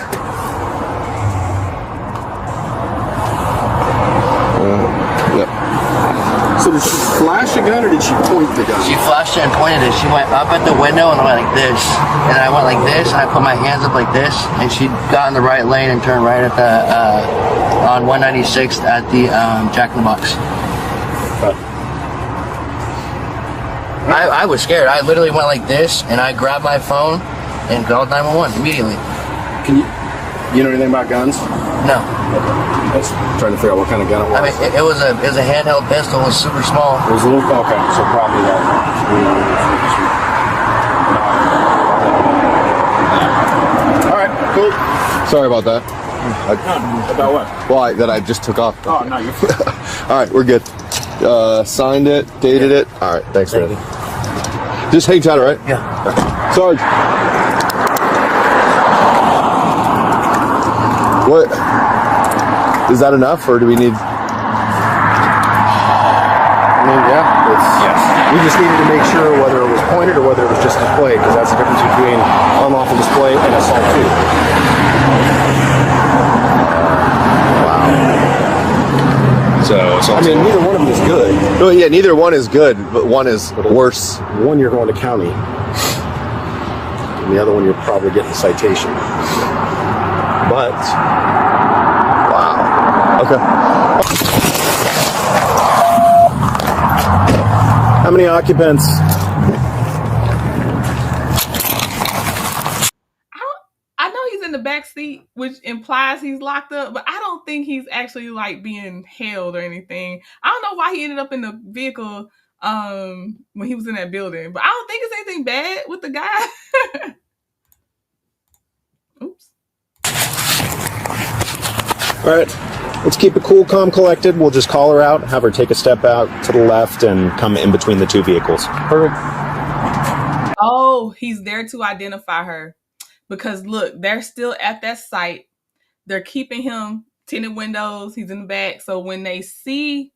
So did she flash a gun or did she point the gun? She flashed it and pointed it. She went up at the window and went like this. And I went like this, and I put my hands up like this, and she got in the right lane and turned right at the, on 196th at the Jack in the Box. I was scared. I literally went like this, and I grabbed my phone and called 911 immediately. You know anything about guns? No. I was trying to figure out what kind of gun it was. I mean, it was a handheld pistol. It was super small. It was a little, okay, so probably that. All right, cool. Sorry about that. About what? Well, that I just took off. Oh, no, you're fine. All right, we're good. Signed it, dated it. All right, thanks, man. Just hang tight, all right? Yeah. Sarge. What? Is that enough, or do we need... I mean, yeah, yes. We just needed to make sure whether it was pointed or whether it was just displayed, because that's the difference between unlawful display and assault too. So I mean, neither one of them is good. No, yeah, neither one is good, but one is worse. One you're going to county, and the other one you're probably getting a citation. But wow. Okay. How many occupants? I know he's in the back seat, which implies he's locked up, but I don't think he's actually like being held or anything. I don't know why he ended up in the vehicle when he was in that building, but I don't think it's anything bad with the guy. Oops. All right, let's keep it cool, calm, collected. We'll just call her out, have her take a step out to the left and come in between the two vehicles. Perfect. Oh, he's there to identify her. Because look, they're still at that site. They're keeping him tinted windows. He's in the back. So when he sees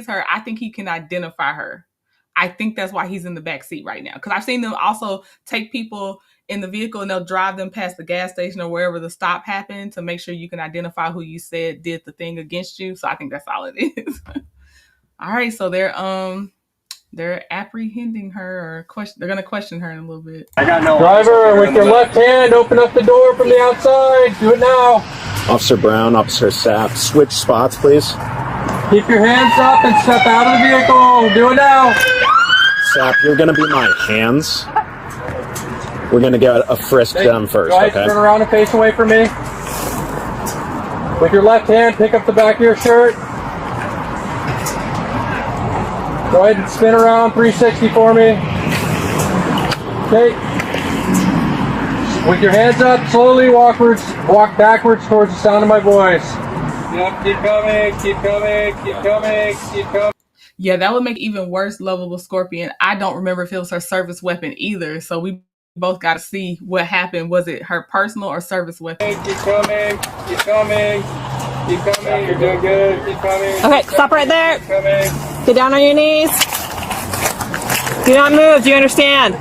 her, I think he can identify her. I think that's why he's in the back seat right now. Because I've seen them also take people in the vehicle and they'll drive them past the gas station or wherever the stop happened to make sure you can identify who you said did the thing against you. So I think that's all it is. All right, so they're apprehending her, or they're going to question her in a little bit. I got no. Driver, with your left hand, open up the door from the outside. Do it now. Officer Brown, Officer Sapp, switch spots, please. Keep your hands up and step out of the vehicle. Do it now. Sapp, you're going to be my hands. We're going to get a frisk done first, go ahead, okay? Turn around and face away from me. With your left hand, pick up the back of your shirt. Go ahead and spin around 360 for me. Okay. With your hands up, slowly walk backwards towards the sound of my voice. Yep, keep coming, keep coming, keep coming, keep coming. Yeah, that would make it even worse, Lovable Scorpion. I don't remember if it was her service weapon either. So we both got to see what happened. Was it her personal or service weapon? Keep coming. Keep coming. Keep coming. You're doing good. Keep coming. Okay, stop right there. Keep coming. Get down on your knees. Do not move. Do you understand?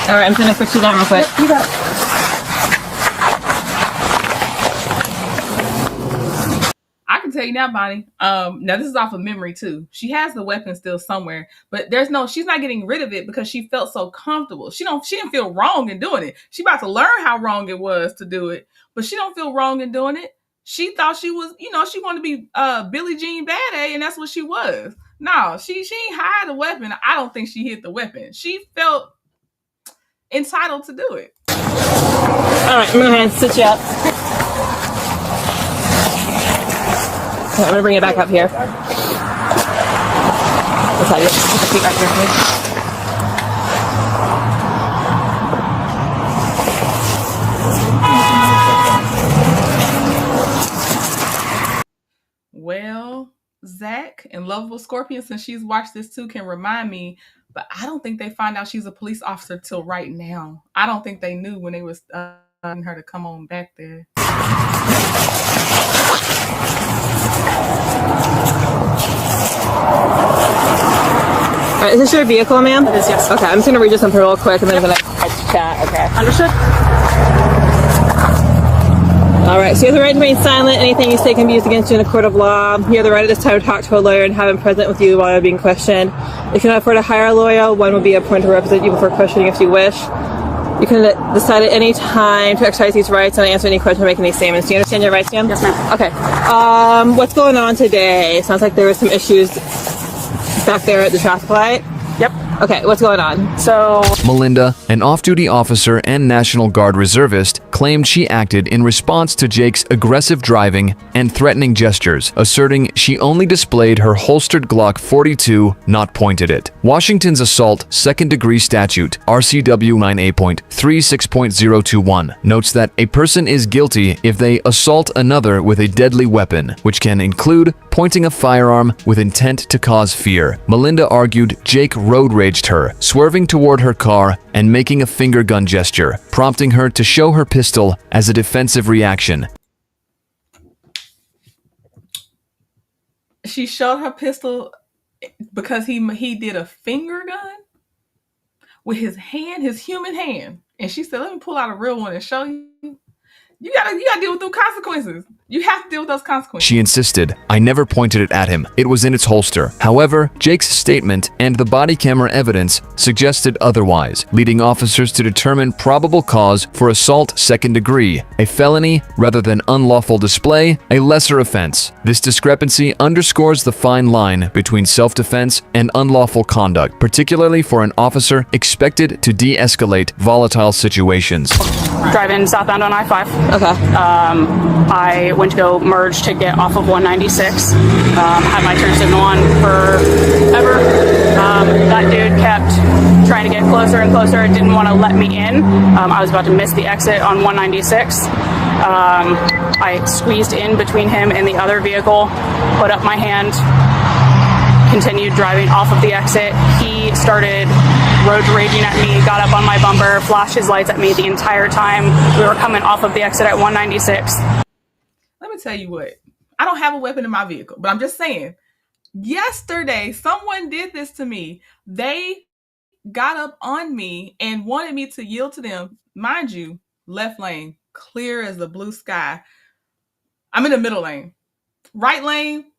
All right, I'm just gonna fix you down real quick. You got it. I can tell you now, Bonnie. Now this is off of memory too. She has the weapon still somewhere, but she's not getting rid of it because she felt so comfortable. She didn't feel wrong in doing it. She about to learn how wrong it was to do it, but she don't feel wrong in doing it. She thought she was, she wanted to be Billie Jean Bad A, and that's what she was. No, she ain't hide the weapon. I don't think she hid the weapon. She felt entitled to do it. All right, I'm gonna sit you up. Okay, I'm gonna bring it back up here. Let's have you put the feet right here, please. Well, Zach and Lovable Scorpion, since she's watched this too, can remind me, but I don't think they find out she's a police officer till right now. I don't think they knew when they was asking her to come on back there. All right, is this your vehicle, ma'am? It is, yes. Okay, I'm just gonna read you something real quick and then I'm gonna chat, okay? Understood. All right, so you have the right to remain silent. Anything you say can be used against you in a court of law. You have the right at this time to talk to a lawyer and have him present with you while you're being questioned. If you cannot afford to hire a lawyer, one will be appointed to represent you before questioning if you wish. You can decide at any time to exercise these rights and answer any question or make any statements. Do you understand your rights, ma'am? Yes, ma'am. Okay. What's going on today? Sounds like there were some issues back there at the traffic light. Yep. Okay, what's going on? So Melinda, an off-duty officer and National Guard reservist, claimed she acted in response to Jake's aggressive driving and threatening gestures, asserting she only displayed her holstered Glock 42, not pointed it. Washington's assault second-degree statute, RCW 9A.36.021, notes that a person is guilty if they assault another with a deadly weapon, which can include pointing a firearm with intent to cause fear. Melinda argued Jake road raged her, swerving toward her car and making a finger gun gesture, prompting her to show her pistol as a defensive reaction. She showed her pistol because he did a finger gun with his hand, his human hand. And she said, let me pull out a real one and show you. You gotta deal with those consequences. You have to deal with those consequences. She insisted, I never pointed it at him. It was in its holster. However, Jake's statement and the body camera evidence suggested otherwise, leading officers to determine probable cause for assault second degree, a felony rather than unlawful display, a lesser offense. This discrepancy underscores the fine line between self-defense and unlawful conduct, particularly for an officer expected to de-escalate volatile situations. Driving southbound on I-5. Okay. I went to go merge to get off of 196. Had my turn signal on forever. That dude kept trying to get closer and closer. It didn't want to let me in. I was about to miss the exit on 196. I squeezed in between him and the other vehicle, put up my hand, continued driving off of the exit. He started road raging at me, got up on my bumper, flashed his lights at me the entire time we were coming off of the exit at 196. Let me tell you what. I don't have a weapon in my vehicle, but I'm just saying, yesterday, someone did this to me. They got up on me and wanted me to yield to them. Mind you, left lane, clear as the blue sky. I'm in the middle lane. Right lane,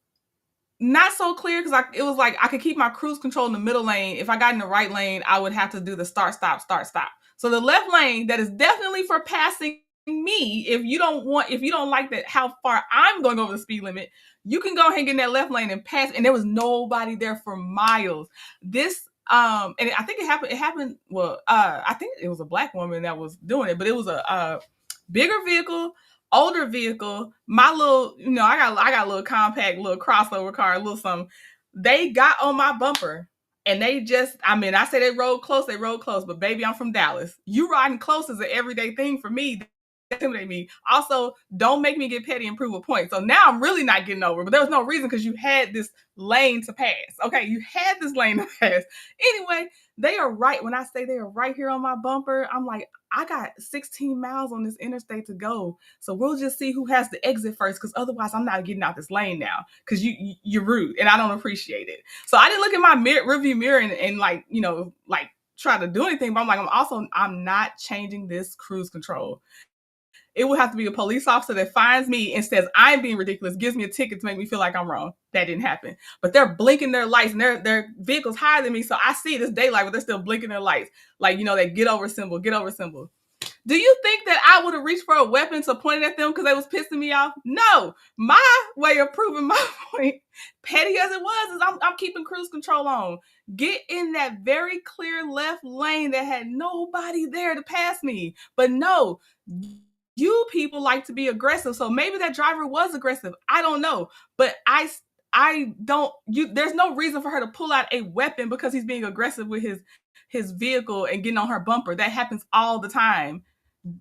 not so clear because it was like I could keep my cruise control in the middle lane. If I got in the right lane, I would have to do the start, stop, start, stop. So the left lane, that is definitely for passing me. If you don't like that, how far I'm going over the speed limit, you can go ahead and get in that left lane and pass. And there was nobody there for miles. This, and I think it happened. Well, I think it was a black woman that was doing it, but it was a bigger vehicle, older vehicle. My little, I got a little compact, little crossover car, a little something. They got on my bumper And they just, I mean, I say they rode close, but baby, I'm from Dallas. You riding close is an everyday thing for me. Intimidate me. Also, don't make me get petty and prove a point. So now I'm really not getting over, but there was no reason because you had this lane to pass. Okay, you had this lane to pass. Anyway, they are right. When I say they are right here on my bumper, I'm like, I got 16 miles on this interstate to go. So we'll just see who has to exit first, because otherwise I'm not getting out this lane now because you're rude and I don't appreciate it. So I didn't look in my rearview mirror and like, you know, like try to do anything, but I'm like, I'm not changing this cruise control. It would have to be a police officer that finds me and says I'm being ridiculous, gives me a ticket to make me feel like I'm wrong. That didn't happen. But they're blinking their lights and their vehicle's higher than me. So I see this daylight, but they're still blinking their lights. Like, you know, that get over symbol. Do you think that I would have reached for a weapon to point it at them because they was pissing me off? No. My way of proving my point, petty as it was, is I'm keeping cruise control on. Get in that very clear left lane that had nobody there to pass me. But no, you people like to be aggressive. So maybe that driver was aggressive. I don't know. But I don't, there's no reason for her to pull out a weapon because he's being aggressive with his vehicle and getting on her bumper. That happens all the time.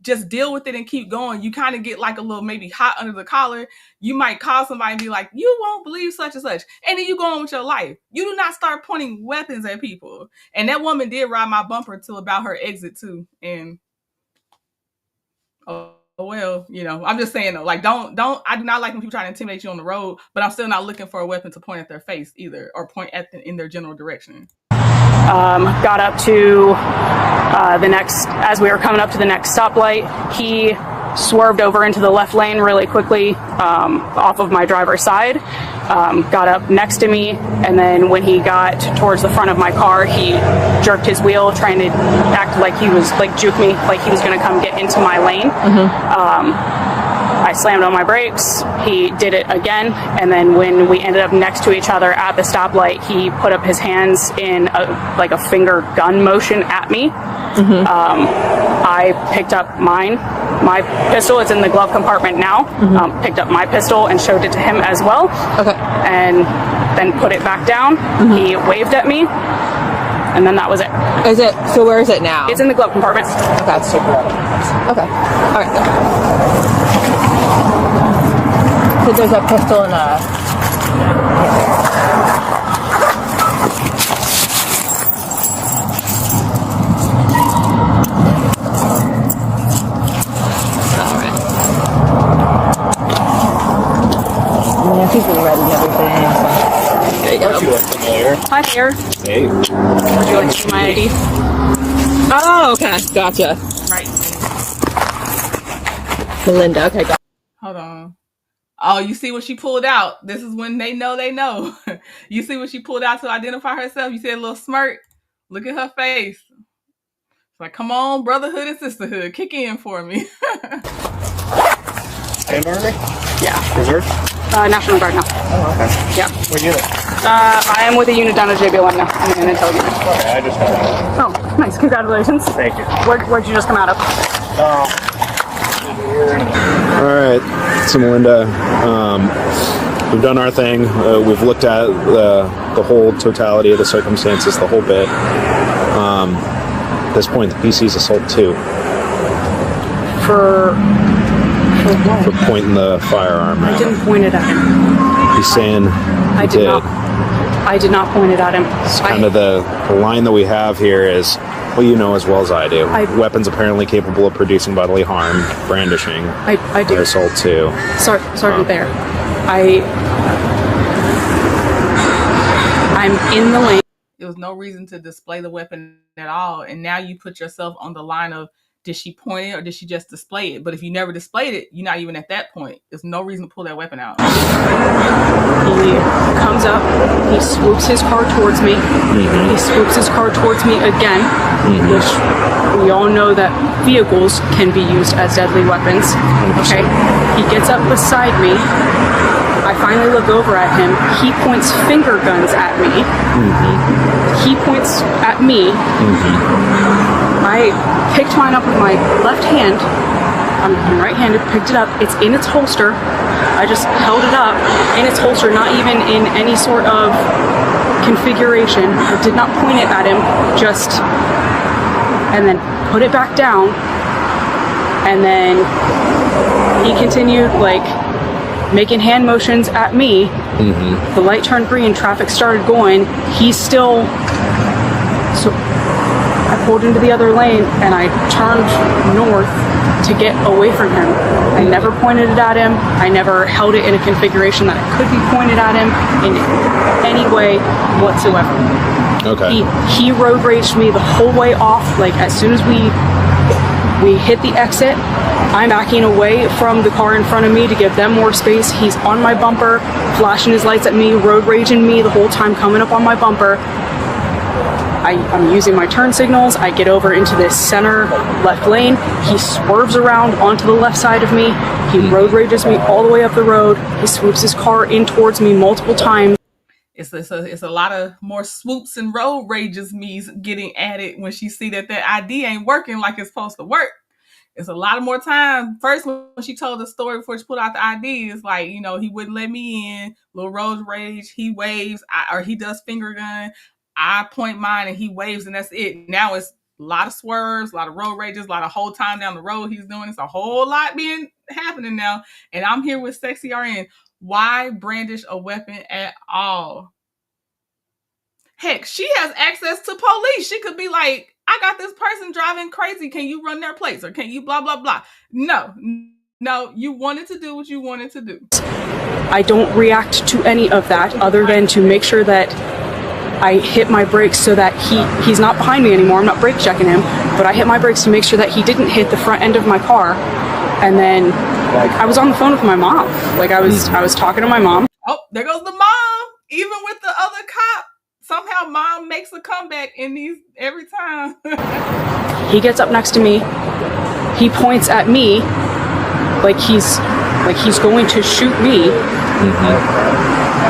Just deal with it and keep going. You kind of get like a little maybe hot under the collar. You might call somebody and be like, you won't believe such and such. And then you go on with your life. You do not start pointing weapons at people. And that woman did ride my bumper till about her exit too. And well, you know, I'm just saying though, like I do not like when people try to intimidate you on the road, but I'm still not looking for a weapon to point at their face either, or point at in their general direction. Got up to as we were coming up to the next stoplight, he swerved over into the left lane really quickly off of my driver's side, got up next to me, and then when he got towards the front of my car, he jerked his wheel, trying to act like he was, like, juke me, like he was going to come get into my lane. I slammed on my brakes, he did it again, and then when we ended up next to each other at the stoplight, he put up his hands in a finger gun motion at me. I picked up my pistol. It's in the glove compartment now. Picked up my pistol and showed it to him as well. Okay. And then put it back down. He waved at me, and then that was it. So where is it now? It's in the glove compartment. Okay. That's super. Okay. All right. So there's a pistol and a... He's been ready and everything. So. There you go. You look familiar. Hi there. Hey. Would you like to see my ID? Oh, okay. Gotcha. Right. Melinda. Okay, got. Hold on. Oh, you see what she pulled out? This is when they know. You see what she pulled out to identify herself? You see a little smirk? Look at her face. It's like, come on, brotherhood and sisterhood. Kick in for me. And Army? Yeah. Reserve? National Guard now. Oh, okay. Yeah. What unit? I am with a unit down at JB1 now. I'm in an intel unit. Okay, I just got out. Oh, nice. Congratulations. Thank you. Where'd you just come out of? All right, so Melinda, we've done our thing. We've looked at the whole totality of the circumstances, the whole bit. At this point, the PC's assault 2. For pointing the firearm. I didn't point it at him. He's saying I did not. I did not point it at him. It's kind of the line that we have here is, well, you know as well as I do. Weapons apparently capable of producing bodily harm, brandishing. I do. Assault 2. Sergeant Bear. I'm in the lane. There was no reason to display the weapon at all. And now you put yourself on the line of, did she point it or did she just display it? But if you never displayed it, you're not even at that point. There's no reason to pull that weapon out. He comes up, he swoops his car towards me. He swoops his car towards me again, which we all know that vehicles can be used as deadly weapons. Okay, he gets up beside me. I finally look over at him. He points finger guns at me. He points at me. I picked mine up with my left hand. I'm right-handed, picked it up. It's in its holster. I just held it up in its holster, not even in any sort of configuration, I did not point it at him, and then put it back down, and then he continued like making hand motions at me. The light turned green, traffic started going. He's still, so I pulled into the other lane and I turned north to get away from him. I never pointed it at him. I never held it in a configuration that it could be pointed at him in any way whatsoever. Okay. He road raged me the whole way off. Like as soon as we hit the exit, I'm backing away from the car in front of me to give them more space. He's on my bumper, flashing his lights at me, road raging me the whole time, coming up on my bumper. I'm using my turn signals. I get over into this center left lane. He swerves around onto the left side of me. He road rages me all the way up the road. He swoops his car in towards me multiple times. It's a lot of more swoops and road rages me's getting at it when she see that ID ain't working like it's supposed to work. It's a lot of more time. First, when she told the story before she put out the ID, it's like, you know, he wouldn't let me in. Little road rage. He waves, or he does finger gun. I point mine and he waves, and that's it. Now it's a lot of swerves, a lot of road rages, a lot of whole time down the road he's doing. It's a whole lot happening now. And I'm here with Sexy RN. Why brandish a weapon at all? Heck, she has access to police. She could be like, I got this person driving crazy. Can you run their plates? Or can you blah, blah, blah? No, you wanted to do what you wanted to do. I don't react to any of that other than to make sure that I hit my brakes so that he's not behind me anymore. I'm not brake checking him, but I hit my brakes to make sure that he didn't hit the front end of my car. And then I was on the phone with my mom. Like I was talking to my mom. Oh, there goes the mom. Even with the other cop, somehow mom makes a comeback in these every time. He gets up next to me. He points at me like he's going to shoot me.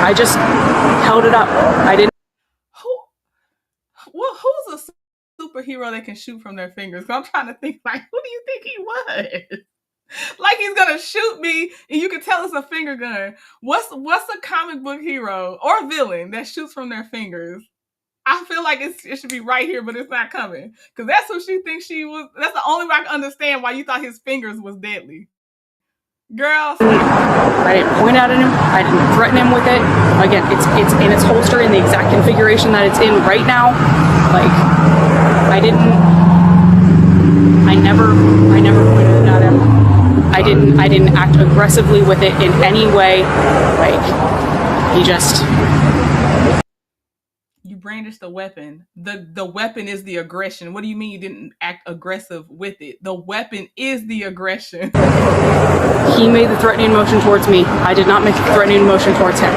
I just held it up. I didn't. Who's a superhero that can shoot from their fingers? I'm trying to think, like, who do you think he was? Like he's gonna shoot me, and you can tell it's a finger gun. What's a comic book hero or villain that shoots from their fingers? I feel like it should be right here, but it's not coming. Because that's who she thinks she was. That's the only way I can understand why you thought his fingers was deadly. Girl. I didn't point out at him. I didn't threaten him with it. Again, it's in its holster in the exact configuration that it's in right now. Like, I never pointed it at him. I didn't act aggressively with it in any way. Like, he just... You brandished the weapon. The weapon is the aggression. What do you mean you didn't act aggressive with it? The weapon is the aggression. He made the threatening motion towards me. I did not make the threatening motion towards him.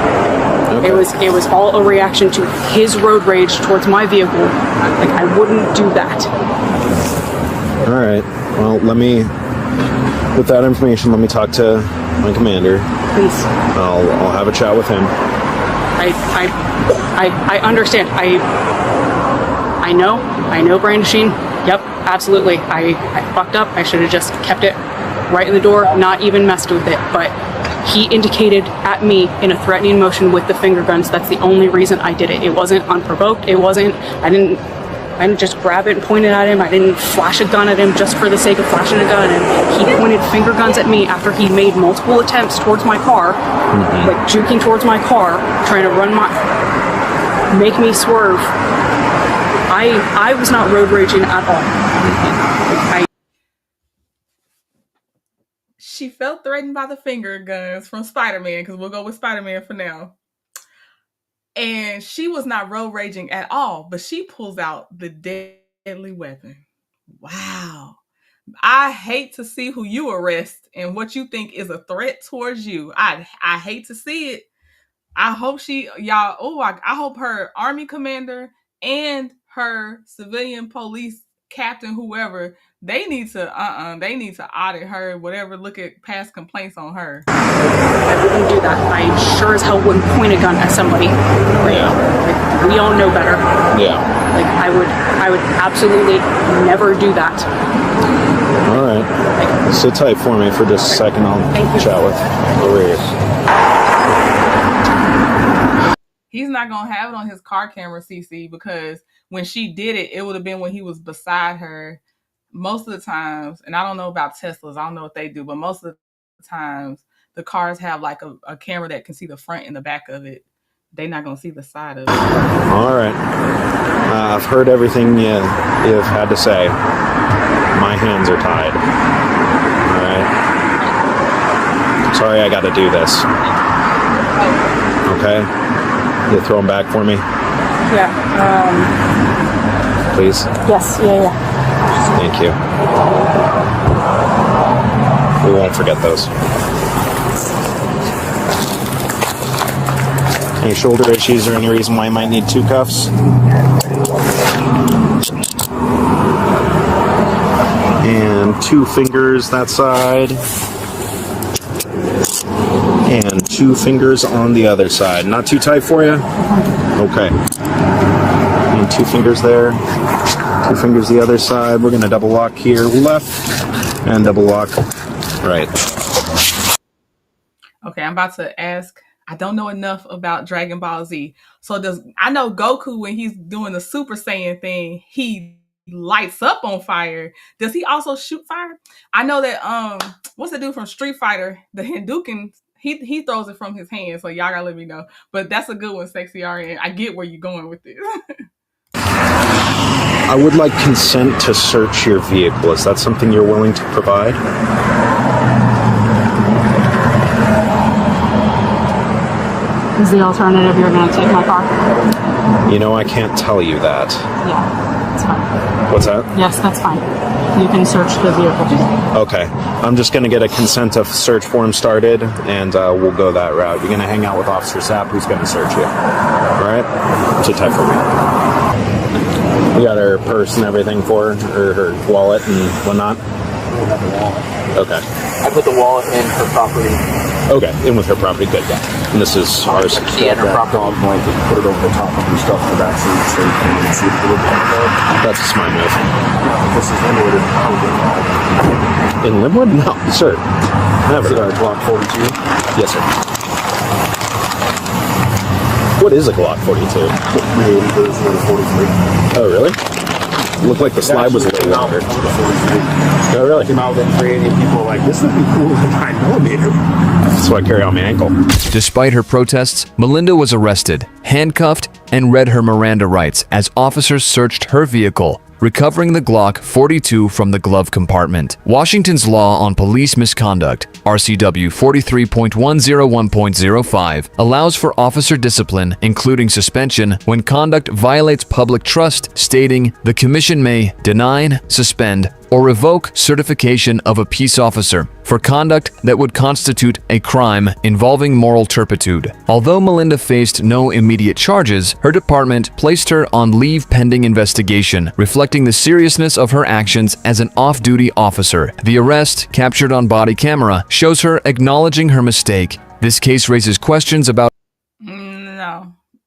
Okay. It was all a reaction to his road rage towards my vehicle. Like, I wouldn't do that. All right. Well, with that information, let me talk to my commander. Please. I'll have a chat with him. I understand. I know brandishing. Yep, absolutely. I fucked up. I should have just kept it right in the door, not even messed with it. But he indicated at me in a threatening motion with the finger guns. That's the only reason I did it. It wasn't unprovoked. I didn't just grab it and point it at him. I didn't flash a gun at him just for the sake of flashing a gun at him. He pointed finger guns at me after he made multiple attempts towards my car, like juking towards my car, trying to make me swerve. I was not road raging at all. She felt threatened by the finger guns from Spider-Man, because we'll go with Spider-Man for now. And she was not road raging at all, but she pulls out the deadly weapon. Wow. I hate to see who you arrest and what you think is a threat towards you. I hate to see it. I hope I hope her army commander and her civilian police captain, whoever, they need to audit her, look at past complaints on her. I wouldn't do that. I sure as hell wouldn't point a gun at somebody. Yeah. Like, we all know better. Yeah. Like, I would absolutely never do that. All right. Sit tight for me for just a second. I'll chat with over here. He's not gonna have it on his car camera, CC, because when she did it, it would have been when he was beside her. Most of the times, and I don't know about Teslas, I don't know what they do, but most of the times the cars have like a camera that can see the front and the back of it. They're not gonna see the side of it. All right. I've heard everything you've had to say. My hands are tied. All right. Sorry I got to do this. Okay. You throw them back for me? Yeah. Please? Yes. Yeah. Thank you. We won't forget those. Any shoulder issues or any reason why you might need 2 cuffs? And 2 fingers that side. And 2 fingers on the other side. Not too tight for you? Okay. And 2 fingers there. 2 fingers the other side. We're going to double lock here left and double lock right. Okay, I'm about to ask. I don't know enough about Dragon Ball Z. So I know Goku, when he's doing the Super Saiyan thing, he lights up on fire. Does he also shoot fire? I know that what's the dude from Street Fighter? The Hadouken, he throws it from his hand. So y'all gotta let me know. But that's a good one, Sexy RN. I get where you're going with this. I would like consent to search your vehicle. Is that something you're willing to provide? Is the alternative you're going to take my car? You know, I can't tell you that. Yeah, it's fine. What's that? Yes, that's fine. You can search the vehicle. Okay. I'm just going to get a consent of search form started, and we'll go that route. You're going to hang out with Officer Sapp, who's going to search you. All right? Sit tight for me. We got her purse and everything for her, or her wallet and whatnot? Okay. I put the wallet in her property. Okay, in with her property. Good, yeah. And this is ours. She had her property. Blanket, put it over the top of your stuff in the back seat so you can see the little bit. That's a smart move. This is Linwood. In Linwood? No, sir. Never. Is it a Glock 42? Yes, sir. What is a Glock 42? Oh, really? Looked like the slide was a little longer. Oh, really? Came out with creative people like, this would be cool with a 9mm. That's why I carry on my ankle. Despite her protests, Melinda was arrested, handcuffed, and read her Miranda rights as officers searched her vehicle, recovering the Glock 42 from the glove compartment. Washington's law on police misconduct, RCW 43.101.05, allows for officer discipline, including suspension, when conduct violates public trust, stating the commission may deny, suspend, or revoke certification of a peace officer for conduct that would constitute a crime involving moral turpitude. Although Melinda faced no immediate charges, her department placed her on leave pending investigation, reflecting the seriousness of her actions as an off-duty officer. The arrest, captured on body camera, shows her acknowledging her mistake. This case raises questions about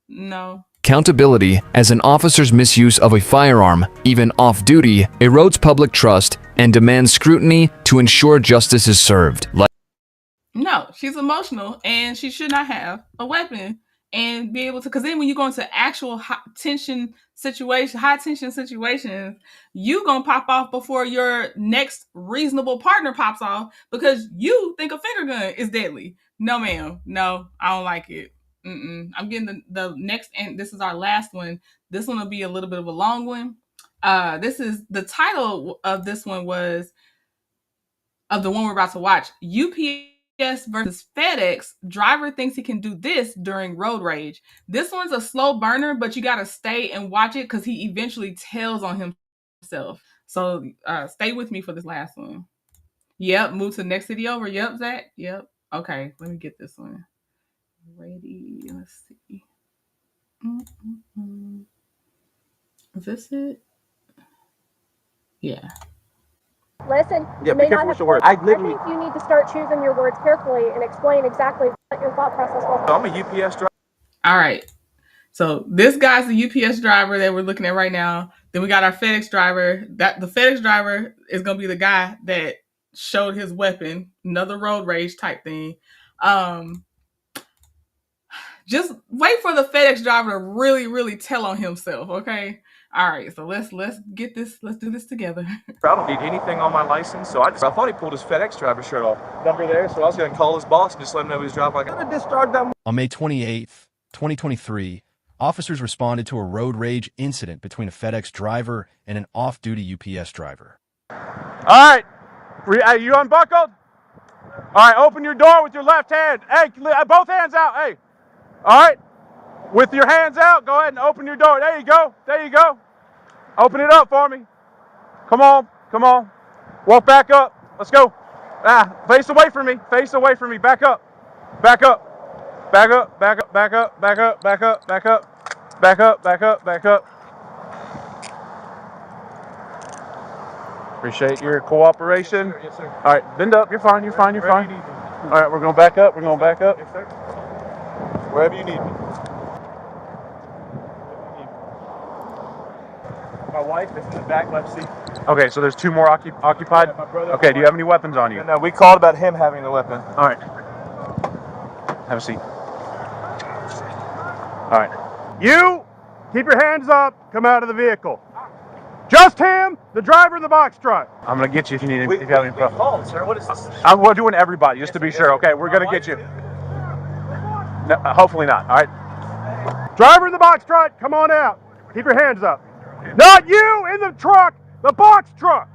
No. accountability, as an officer's misuse of a firearm, even off-duty, erodes public trust and demands scrutiny to ensure justice is served. No, she's emotional and she should not have a weapon and be able to, because then when you go into actual high tension situations, you gonna pop off before your next reasonable partner pops off because you think a finger gun is deadly. No, ma'am. No, I don't like it. I'm getting the next, and this is our last one. This one will be a little bit of a long one. This is the title of this one was of the one we're about to watch. UPS versus FedEx. Driver thinks he can do this during road rage. This one's a slow burner, but you gotta stay and watch it because he eventually tells on himself. So stay with me for this last one. Yep, move to the next city over. Yep, Zach. Yep. Okay, let me get this one. Ready. Let's see. Is this it? Yeah. Listen, Yeah, you may be careful not with have your words. I think you need to start choosing your words carefully and explain exactly what your thought process was. I'm a UPS driver. All right. So this guy's the UPS driver that we're looking at right now. Then we got our FedEx driver. That the FedEx driver is gonna be the guy that showed his weapon, another road rage type thing. Just wait for the FedEx driver to really, really tell on himself, okay? All right, so let's get this. Let's do this together. I don't need anything on my license, so I thought he pulled his FedEx driver shirt off. Number there, so I was gonna call his boss and just let him know he was driving like I discharged that. On May 28th, 2023, officers responded to a road rage incident between a FedEx driver and an off-duty UPS driver. All right, are you unbuckled? All right, open your door with your left hand. Hey, both hands out. Hey, all right, with your hands out, go ahead and open your door. There you go. There you go. Open it up for me. Come on, come on. Walk back up. Let's go. Face away from me. Face away from me. Back up. Back up. Back up. Back up. Back up. Back up. Back up. Back up. Back up. Back up. Back up. Appreciate your cooperation. Yes, sir. All right, bend up. You're fine. You're fine. You're fine. All right, we're going back up. We're going back up. Yes, sir. Wherever you need me. My wife is in the back left seat. Okay, so there's two more occupied? Yeah, my brother. Okay, do you have any weapons on you? No, we called about him having the weapon. All right. Have a seat. All right. You, keep your hands up. Come out of the vehicle. Just him, the driver of the box truck. I'm going to get you if you need if you have any problems. Called, sir. What is this? We're doing everybody, just to be sure. Okay, we're going to get you. No, hopefully not. All right. Driver of the box truck, come on out. Keep your hands up. Not you in the truck, the box truck.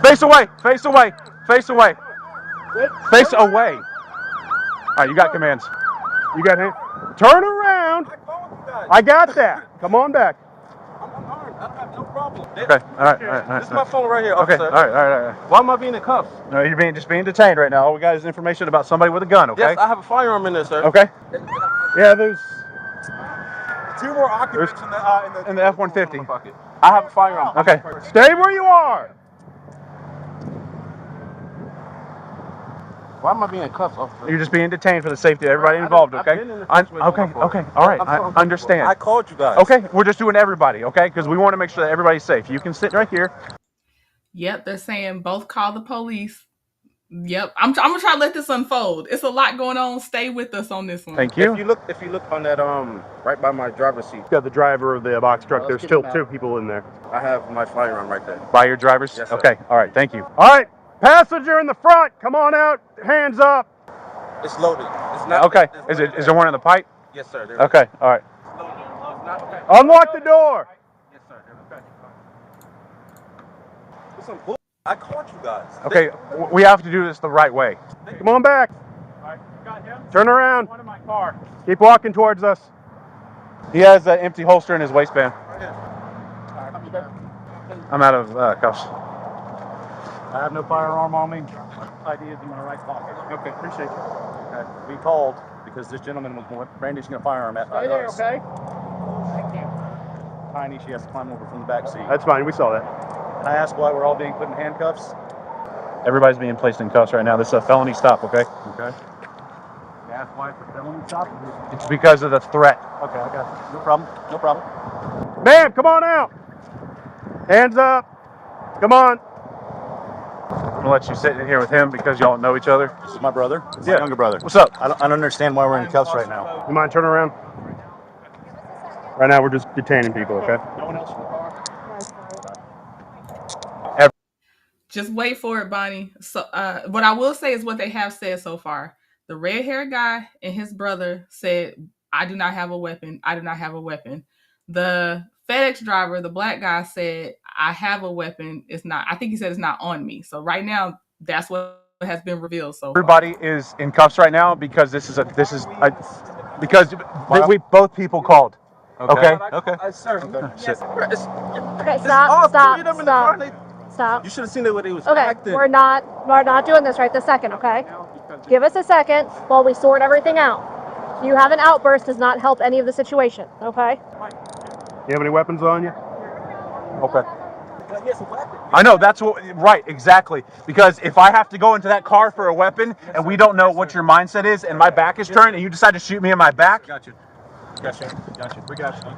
Face away, face away, face away. Face away. All right, you got commands. You got him. Turn around. I got that. Come on back. I'm armed. I don't have no problem. Okay, all right, all right. This is my phone right here, Okay, officer. all right. Why am I being in cuffs? No, you're just being detained right now. All we got is information about somebody with a gun, okay? Yes, I have a firearm in there, sir. Okay. Yeah, there's Two more occupants in the F-150. I have a firearm. Okay. Stay where you are. Why am I being in cuffs, officer? You're just being detained for the safety of everybody involved, okay? I've been in this situation before. Okay, all right. I understand. I called you guys. Okay, we're just doing everybody, okay? Because we want to make sure that everybody's safe. You can sit right here. Yep, they're saying both call the police. Yep, I'm gonna try to let this unfold. It's a lot going on. Stay with us on this one. Thank you. If you look on that right by my driver's seat. You got the driver of the box truck. There's still two people in there. I have my firearm right there. By your driver's? Yes, sir. Okay, all right, thank you. All right, passenger in the front, come on out, hands up. It's loaded. It's not. Okay, is there one in the pipe? Yes, sir. Okay, all right. Okay. Unlock the door. Yes, sir. Okay. It's some bull. I called you guys. Okay, we have to do this the right way. Come on back. All right, you got him? Turn around. One in my car. Keep walking towards us. He has an empty holster in his waistband. Right here. All right, I'm there. I'm out of cuffs. I have no firearm on me. ID is in my right pocket. Okay, appreciate you. Okay. We called because this gentleman was brandishing a firearm at us. okay? Thank you. Tiny, she has to climb over from the back seat. That's fine, we saw that. Can I ask why we're all being put in handcuffs? Everybody's being placed in cuffs right now. This is a felony stop, okay? Okay. Can I ask why it's a felony stop? It's because of the threat. Okay, I got you. No problem. No problem. Ma'am, come on out. Hands up. Come on. I'm gonna let you sit in here with him because y'all know each other. This is my brother. This is Yeah. my younger brother. What's up? I don't understand why we're in cuffs right now. You mind turning around? Right now we're just detaining people, okay? No one else in the car? Just wait for it, Bonnie. So, what I will say is what they have said so far. The red-haired guy and his brother said, "I do not have a weapon. I do not have a weapon." The FedEx driver, the black guy, said, "I have a weapon. It's not." I think he said it's not on me. So right now, that's what has been revealed. So Everybody is in cuffs right now because because we both people called. Okay. Okay. Sir. Sit. Okay, stop. You should have seen the way they was Okay, acting. we're not doing this right this second, okay? Give us a second while we sort everything out. You have an outburst does not help any of the situation, okay? You have any weapons on you? Okay. He has a weapon. I know, that's what, right, exactly. Because if I have to go into that car for a weapon and we don't know what your mindset is and my back is turned and you decide to shoot me in my back. Got you. Got you. Got you. We got you.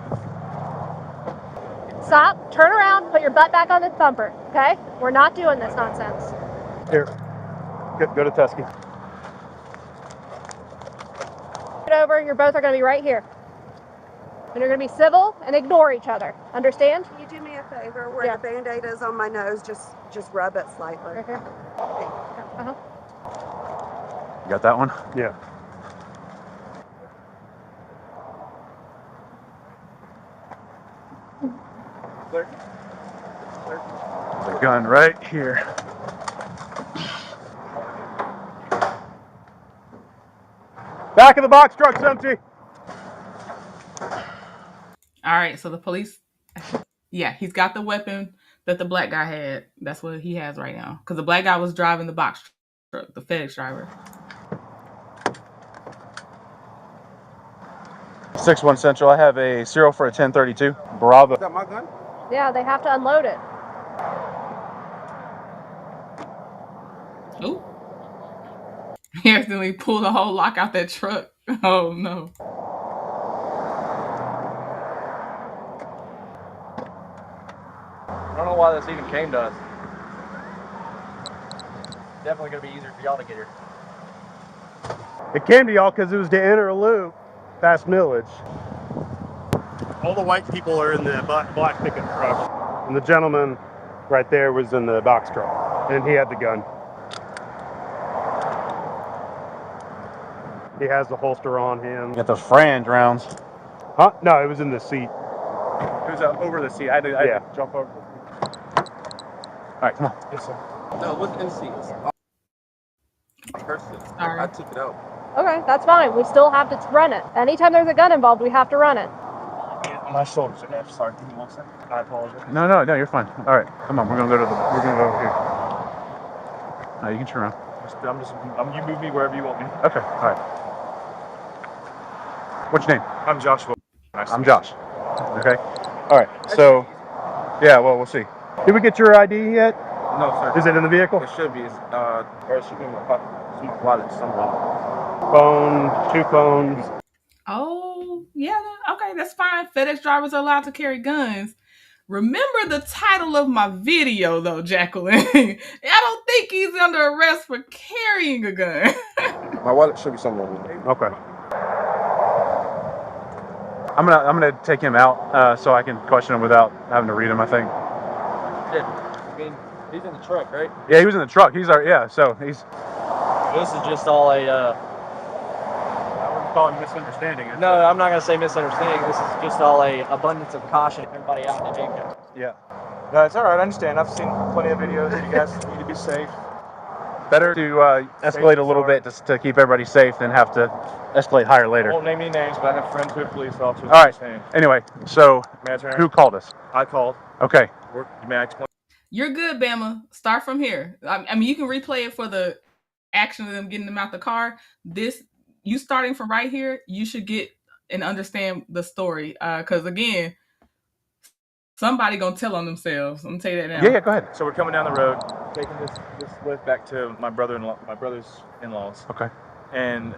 Stop, turn around, put your butt back on the thumper, okay? We're not doing this nonsense. Here, go to Tusky. over, you're both are going to be right here. And you're going to be civil and ignore each other. Understand? Can you do me a favor? Where the Band-Aid is on my nose, just rub it slightly. Right here. Uh-huh. You got that one? Yeah. Clear. Clear. There's a gun right here. Back of the box truck's empty. All right, so the police, yeah, he's got the weapon that the black guy had. That's what he has right now. Because the black guy was driving the box truck, the FedEx driver. 6-1 Central, I have a 0 for a 1032. Bravo. Is that my gun? Yeah, they have to unload it. Ooh. He accidentally pulled the whole lock out that truck. Oh, no. I don't know why this even came to us. Definitely going to be easier for y'all to get here. It came to y'all because it was to enter a loop past millage. All the white people are in the black pickup truck. And the gentleman right there was in the box truck. And he had the gun. He has the holster on him. You got those Franz rounds. Huh? No, it was in the seat. It was over the seat. I had to jump over the seat. All right, come on. Yes, sir. No, it wasn't in the seat. I took it out. Okay, that's fine. We still have to run it. Anytime there's a gun involved, we have to run it. My shoulders are dead. Sorry, give me 1 second. I apologize. No, you're fine. All right, come on. We're gonna go over here. No, you can turn around. You move me wherever you want me. Okay. All right. What's your name? I'm Joshua. I'm Josh. Okay. All right. So, yeah. Well, we'll see. Did we get your ID yet? No, sir. Is it in the vehicle? It should be. Or it should be in my pocket. Wallet somewhere. Phone, 2 phones. Oh, yeah. Okay, that's fine. FedEx drivers are allowed to carry guns. Remember the title of my video, though, Jacqueline. I don't think he's under arrest for carrying a gun. My wallet should be somewhere. Okay. I'm gonna take him out so I can question him without having to read him. I think. Yeah. I mean, he's in the truck, right? Yeah, he was in the truck. So he's. This is just all a. I wouldn't call it misunderstanding. No, I'm not gonna say misunderstanding. This is just all a abundance of caution. Everybody out in the daycare. Yeah. No, it's all right. I understand. I've seen plenty of videos. You guys need to be safe. Better to escalate a little bit to keep everybody safe than have to escalate higher later. I won't name any names, but I have friends who are police officers. All right. Anyway, so who called us? I called. Okay. May I explain? You're good, Bama. Start from here. I mean, you can replay it for the action of them getting them out the car. You starting from right here, you should get and understand the story. Because again, somebody gonna tell on themselves. I'm gonna tell you that now. Yeah, go ahead. So we're coming down the road, taking this lift back to my brother's in-laws. Okay. And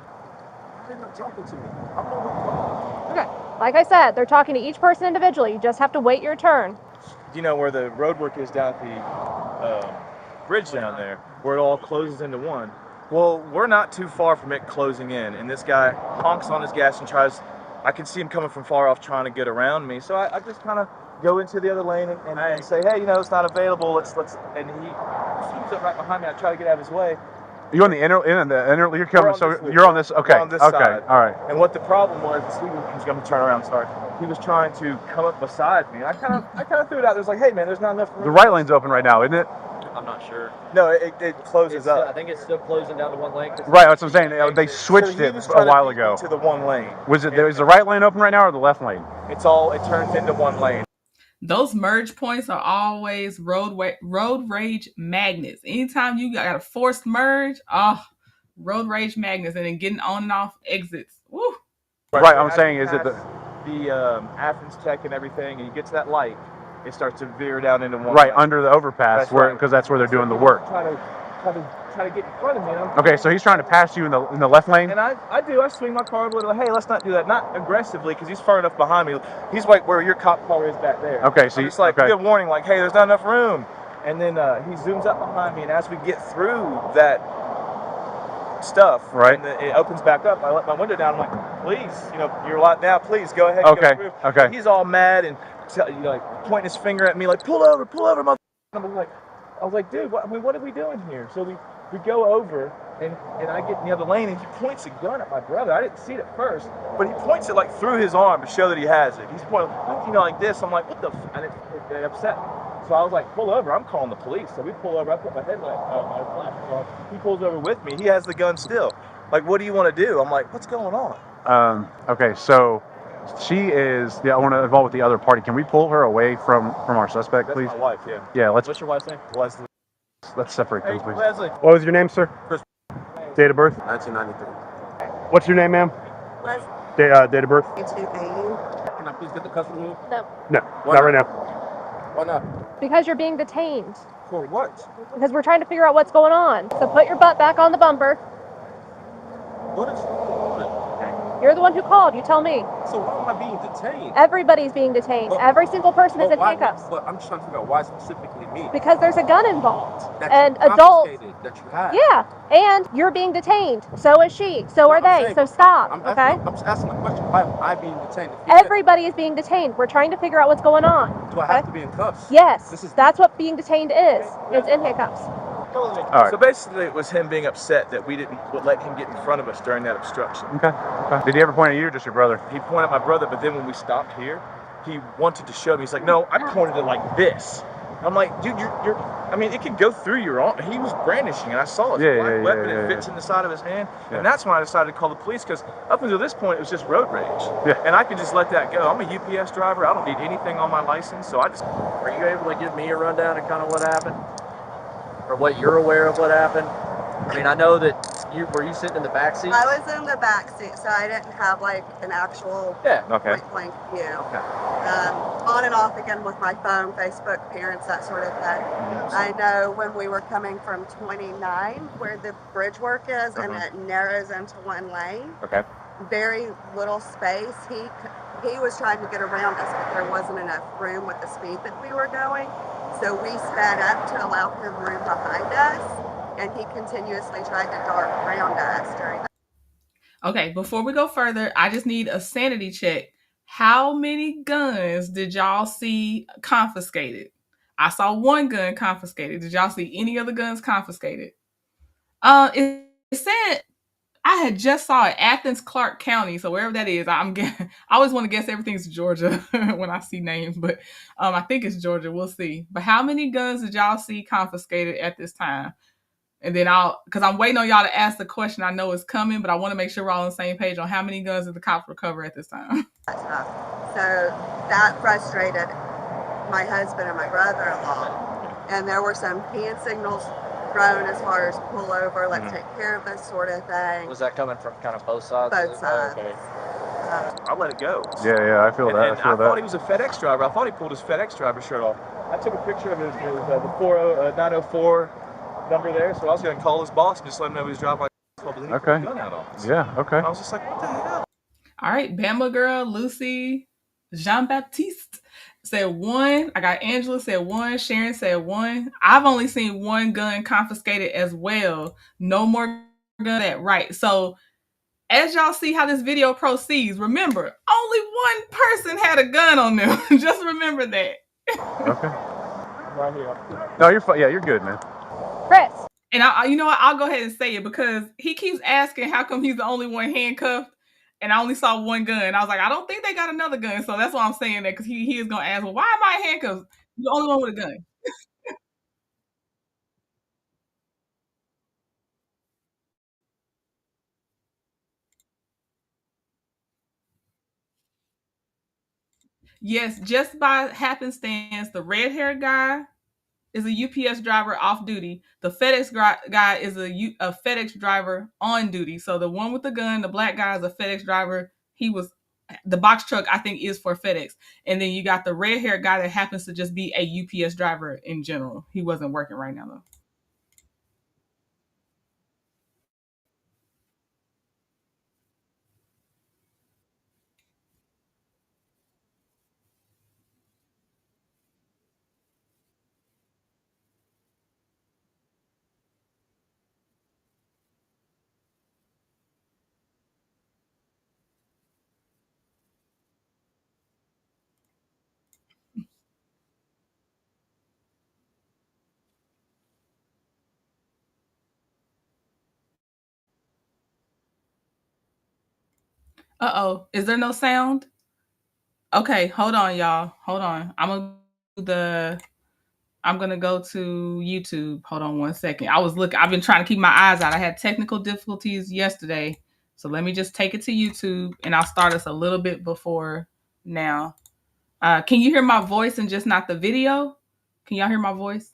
they're not talking to me. I'm not. Okay. Like I said, they're talking to each person individually. You just have to wait your turn. You know where the road work is down at the bridge down there, where it all closes into one. Well, we're not too far from it closing in, and this guy honks on his gas and tries. I can see him coming from far off, trying to get around me. So I just kind of go into the other lane and say, hey, it's not available. Let's. And he swoops up right behind me. I try to get out of his way. You on the inner? You're coming. So you're on this. Okay. On this okay. side. All right. And what the problem was, he was going to turn around. Sorry. He was trying to come up beside me. I kind of threw it out. There's like, hey man, there's not enough room. The right lane's open right now, isn't it? I'm not sure. No, it closes up. I think it's still closing down to one lane. Right, that's what I'm saying. They switched it a while ago. To the one lane. Is the right lane open right now or the left lane? It turns into one lane. Those merge points are always road rage magnets. Anytime you got a forced merge, road rage magnets, and then getting on and off exits. Woo. Right, I'm saying is it the Athens Tech and everything, and you get to that light, it starts to veer down into one. Right lane. under the overpass, because that's where they're doing the work. Trying to get in front of me. Okay, so he's trying to pass you in the left lane. And I swing my car a little. Hey, let's not do that. Not aggressively, because he's far enough behind me. He's like where your cop car is back there. Okay, so he's like, give a warning, like, hey, there's not enough room. And then he zooms up behind me, and as we get through that stuff, right, and it opens back up. I let my window down. I'm like, please, you know, you're locked now. Please go ahead. Okay, Go through. okay. And he's all mad and like pointing his finger at me, like pull over, mother. I was like, dude, what are we doing here? So we go over and I get in the other lane and he points a gun at my brother. I didn't see it at first, but he points it like through his arm to show that he has it. He's pointing, you know, like this. I'm like, what the? And it upset me. So I was like, pull over. I'm calling the police. So we pull over. I put my headlight, my flashlight on. He pulls over with me. He has the gun still. Like, what do you want to do? I'm like, what's going on? Okay, so she is. Yeah, I want to involve with the other party. Can we pull her away from our suspect, please? That's my wife. Yeah. Yeah. What's your wife's name? Leslie. Let's separate them, please. Leslie. What was your name, sir? Chris. Date of birth? 1993. What's your name, ma'am? Leslie. Date of birth? 280. Can I please get the custody room? No. No, not right now. Why not? Because you're being detained. For what? Because we're trying to figure out what's going on. So put your butt back on the bumper. What is going on? You're the one who called. You tell me. So why am I being detained? Everybody's being detained. Every single person is in handcuffs. But I'm just trying to figure out why specifically me. Because there's a gun involved. That And you adults. confiscated, that you had. Yeah. And you're being detained. So is she. So are they. So stop. Okay? I'm just asking a question. Why am I being detained? Everybody is being detained. We're trying to figure out what's going on. Do I have to be in cuffs? Yes. That's what being detained is. It's in handcuffs. Right. So basically, it was him being upset that we didn't let him get in front of us during that obstruction. Okay. Did he ever point at you or just your brother? He pointed at my brother, but then when we stopped here, he wanted to show me. He's like, no, I pointed it like this. I'm like, dude, you're I mean, it could go through your arm. He was brandishing, and I saw his black weapon. It fits in the side of his hand. And that's when I decided to call the police, because up until this point, it was just road rage. Yeah. And I could just let that go. I'm a UPS driver. I don't need anything on my license, so I just... Are you able to give me a rundown of kind of what happened? Or what you're aware of what happened? I mean, I know that were you sitting in the back seat? I was in the back seat, so I didn't have like an actual point blank view. Okay. On and off again with my phone, Facebook, parents, that sort of thing. I know when we were coming from 29, where the bridge work is, and it narrows into one lane. Okay. Very little space. He was trying to get around us, but there wasn't enough room with the speed that we were going. So we sped up to allow him room behind us, and he continuously tried to dart around us during that. Okay, before we go further, I just need a sanity check. How many guns did y'all see confiscated? I saw one gun confiscated. Did y'all see any other guns confiscated? It said I had just saw it, Athens, Clark County, so wherever that is. I always want to guess everything's Georgia when I see names, but I think it's Georgia. We'll see. But how many guns did y'all see confiscated at this time? And then because I'm waiting on y'all to ask the question. I know it's coming, but I want to make sure we're all on the same page on how many guns did the cops recover at this time. So that frustrated my husband and my brother-in-law. And there were some hand signals thrown as far as pull over, let's take care of this sort of thing. Was that coming from kind of both sides? Both sides. Okay. I let it go. Yeah, I feel that. And I thought he was a FedEx driver. I thought he pulled his FedEx driver shirt off. I took a picture of his the 904 number there, so I was going to call his boss and just let him know he was driving my Okay. gun out on us. Yeah, okay. I was just like, what the hell? All right, Bama girl, Lucy, Jean-Baptiste said 1. I got Angela said 1. Sharon said 1. I've only seen 1 gun confiscated as well. No more gun that right. So as y'all see how this video proceeds, remember, only 1 person had a gun on them. Just remember that. Okay. Right here. No, you're fine. Yeah, you're good, man. Chris. And you know what? I'll go ahead and say it because he keeps asking how come he's the only one handcuffed. And I only saw 1 gun. I was like, I don't think they got another gun. So that's why I'm saying that, because he is going to ask, well, why am I handcuffed? You're the only one with a gun. Yes, just by happenstance, the red-haired guy is a UPS driver off duty. The FedEx guy is a FedEx driver on duty. So the one with the gun, the black guy, is a FedEx driver. The box truck, I think, is for FedEx. And then you got the red-haired guy that happens to just be a UPS driver in general. He wasn't working right now, though. Uh-oh. Is there no sound? Okay, hold on, y'all. Hold on. I'm gonna go to YouTube. Hold on one second. I've been trying to keep my eyes out. I had technical difficulties yesterday. So let me just take it to YouTube and I'll start us a little bit before now. Can you hear my voice and just not the video? Can y'all hear my voice?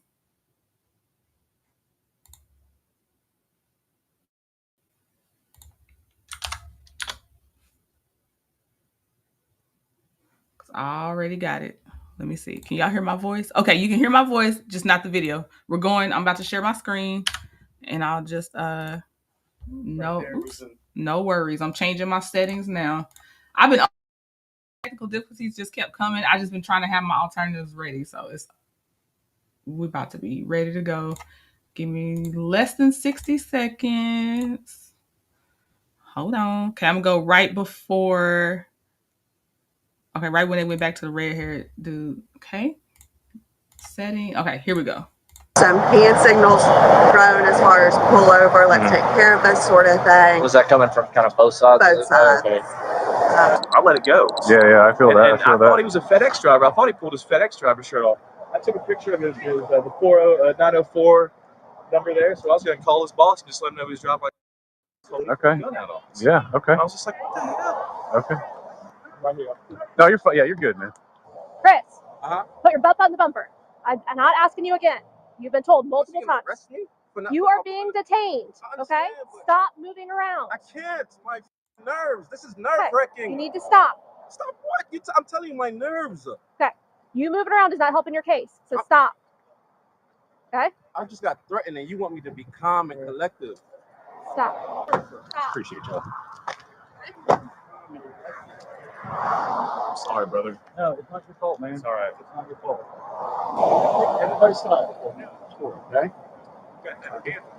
I already got it. Let me see. Can y'all hear my voice? Okay, you can hear my voice, just not the video. I'm about to share my screen and I'll just no worries. I'm changing my settings now. I've been technical difficulties just kept coming. I just been trying to have my alternatives ready. So we're about to be ready to go. Give me less than 60 seconds. Hold on. Okay, I'm gonna go right before. Okay, right when they went back to the red haired dude. Okay. Setting. Okay, here we go. Some hand signals thrown as far as pull over, let's take care of this sort of thing. Was that coming from kind of both sides? Both sides. Okay. I let it go. Yeah, I feel that. And I thought he was a FedEx driver. I thought he pulled his FedEx driver shirt off. I took a picture of his the 904 number there, so I was going to call his boss and just let him know he was driving. Okay. Yeah. Okay. I was just like, what the hell? Okay. No, you're fine. Yeah, you're good, man. Chris, put your butt on the bumper. I'm not asking you again. You've been told multiple times. You are being detained. Okay? Stop moving around. I can't. My nerves. This is nerve-wracking. You need to stop. Stop what? I'm telling you, my nerves. Okay. You moving around is not helping your case. So stop. Okay? I just got threatened, and you want me to be calm and collective. Stop. Appreciate y'all. I'm sorry, brother. No, it's not your fault, man. It's all right. It's not your fault. Everybody stop. Okay?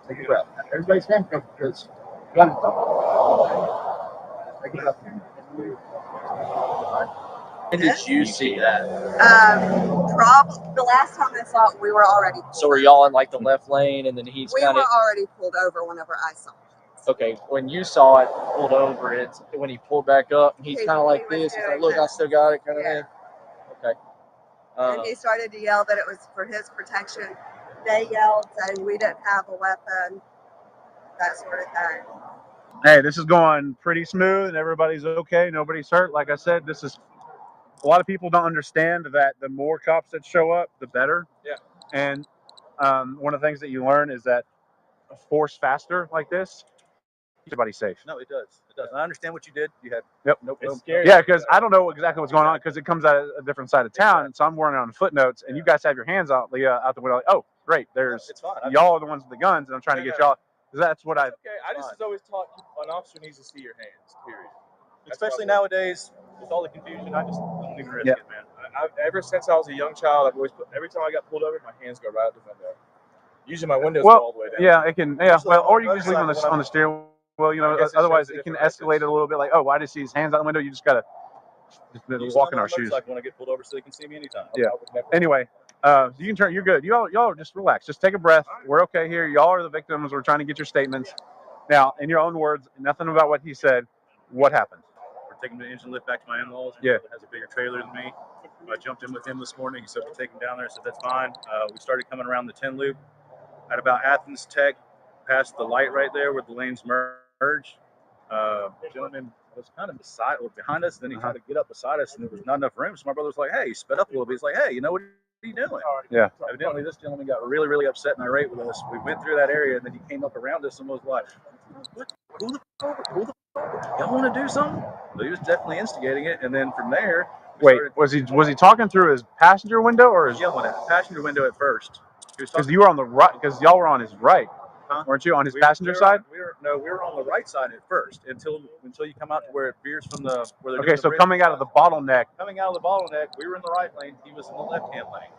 Take a breath. Everybody's handcuffed because gun is up. Take a breath. When did you see that? Probably the last time I saw it, we were already. So were y'all in like the left lane, and then he's We kind were of already pulled over whenever I saw it. okay. When you saw it pulled over, it's when he pulled back up. He's kind of like this. He's like, "Look, I still got it," kind of thing. Okay. And he started to yell that it was for his protection. They yelled saying we didn't have a weapon, that sort of thing. Hey, this is going pretty smooth and everybody's okay. Nobody's hurt. Like I said, a lot of people don't understand that the more cops that show up, the better. Yeah. And one of the things that you learn is that force faster like this, everybody's safe. No, it does. It does. I understand what you did. You had. Yep. It's scary. Yeah, because I don't know exactly what's going on because it comes out of a different side of town, and so I'm working on footnotes, and you guys have your hands out the window. Like, oh, great, there's It's fine. y'all are the ones with the guns, and I'm trying to get y'all. That's what Okay. I just always taught an officer needs to see your hands. Period. Especially nowadays with all the confusion, I just don't even risk it, man. Ever since I was a young child, I've always every time I got pulled over, my hands go right out the window. Usually my windows go all the way down. Yeah, it can. Yeah, well, or you can just leave on the steering wheel. You know, otherwise it can escalate it a little bit. Like, oh, why did he see his hands out the window? You just gotta walk in our shoes. Like when I get pulled over, so they can see me anytime. Yeah. Anyway, you can turn. You're good. Y'all just relax. Just take a breath. We're okay here. Y'all are the victims. We're trying to get your statements. Now, in your own words, nothing about what he said. What happened? We're taking the engine lift back to my in-laws. Yeah. It has a bigger trailer than me. I jumped in with him this morning. He said to take him down there. I said that's fine. We started coming around the 10 loop at about Athens Tech, past the light right there where the lanes merge. The gentleman was kind of behind us. Then he tried to get up beside us, and there was not enough room. So my brother was like, "Hey," he sped up a little bit. He's like, "Hey, you know what are you doing?" Yeah. Evidently, this gentleman got really, really upset and irate with us. We went through that area, and then he came up around us and was like, "What? Who the fuck? Y'all want to do something?" But he was definitely instigating it. And then from there, wait, was he talking through his passenger window or his yelling at passenger window at first? Because you were on the right, because y'all were on his right, weren't you? On his passenger side? We were on the right side at first until you come out to where it veers from the where they're okay. So coming out of the bottleneck. Coming out of the bottleneck, we were in the right lane. He was in the left-hand lane.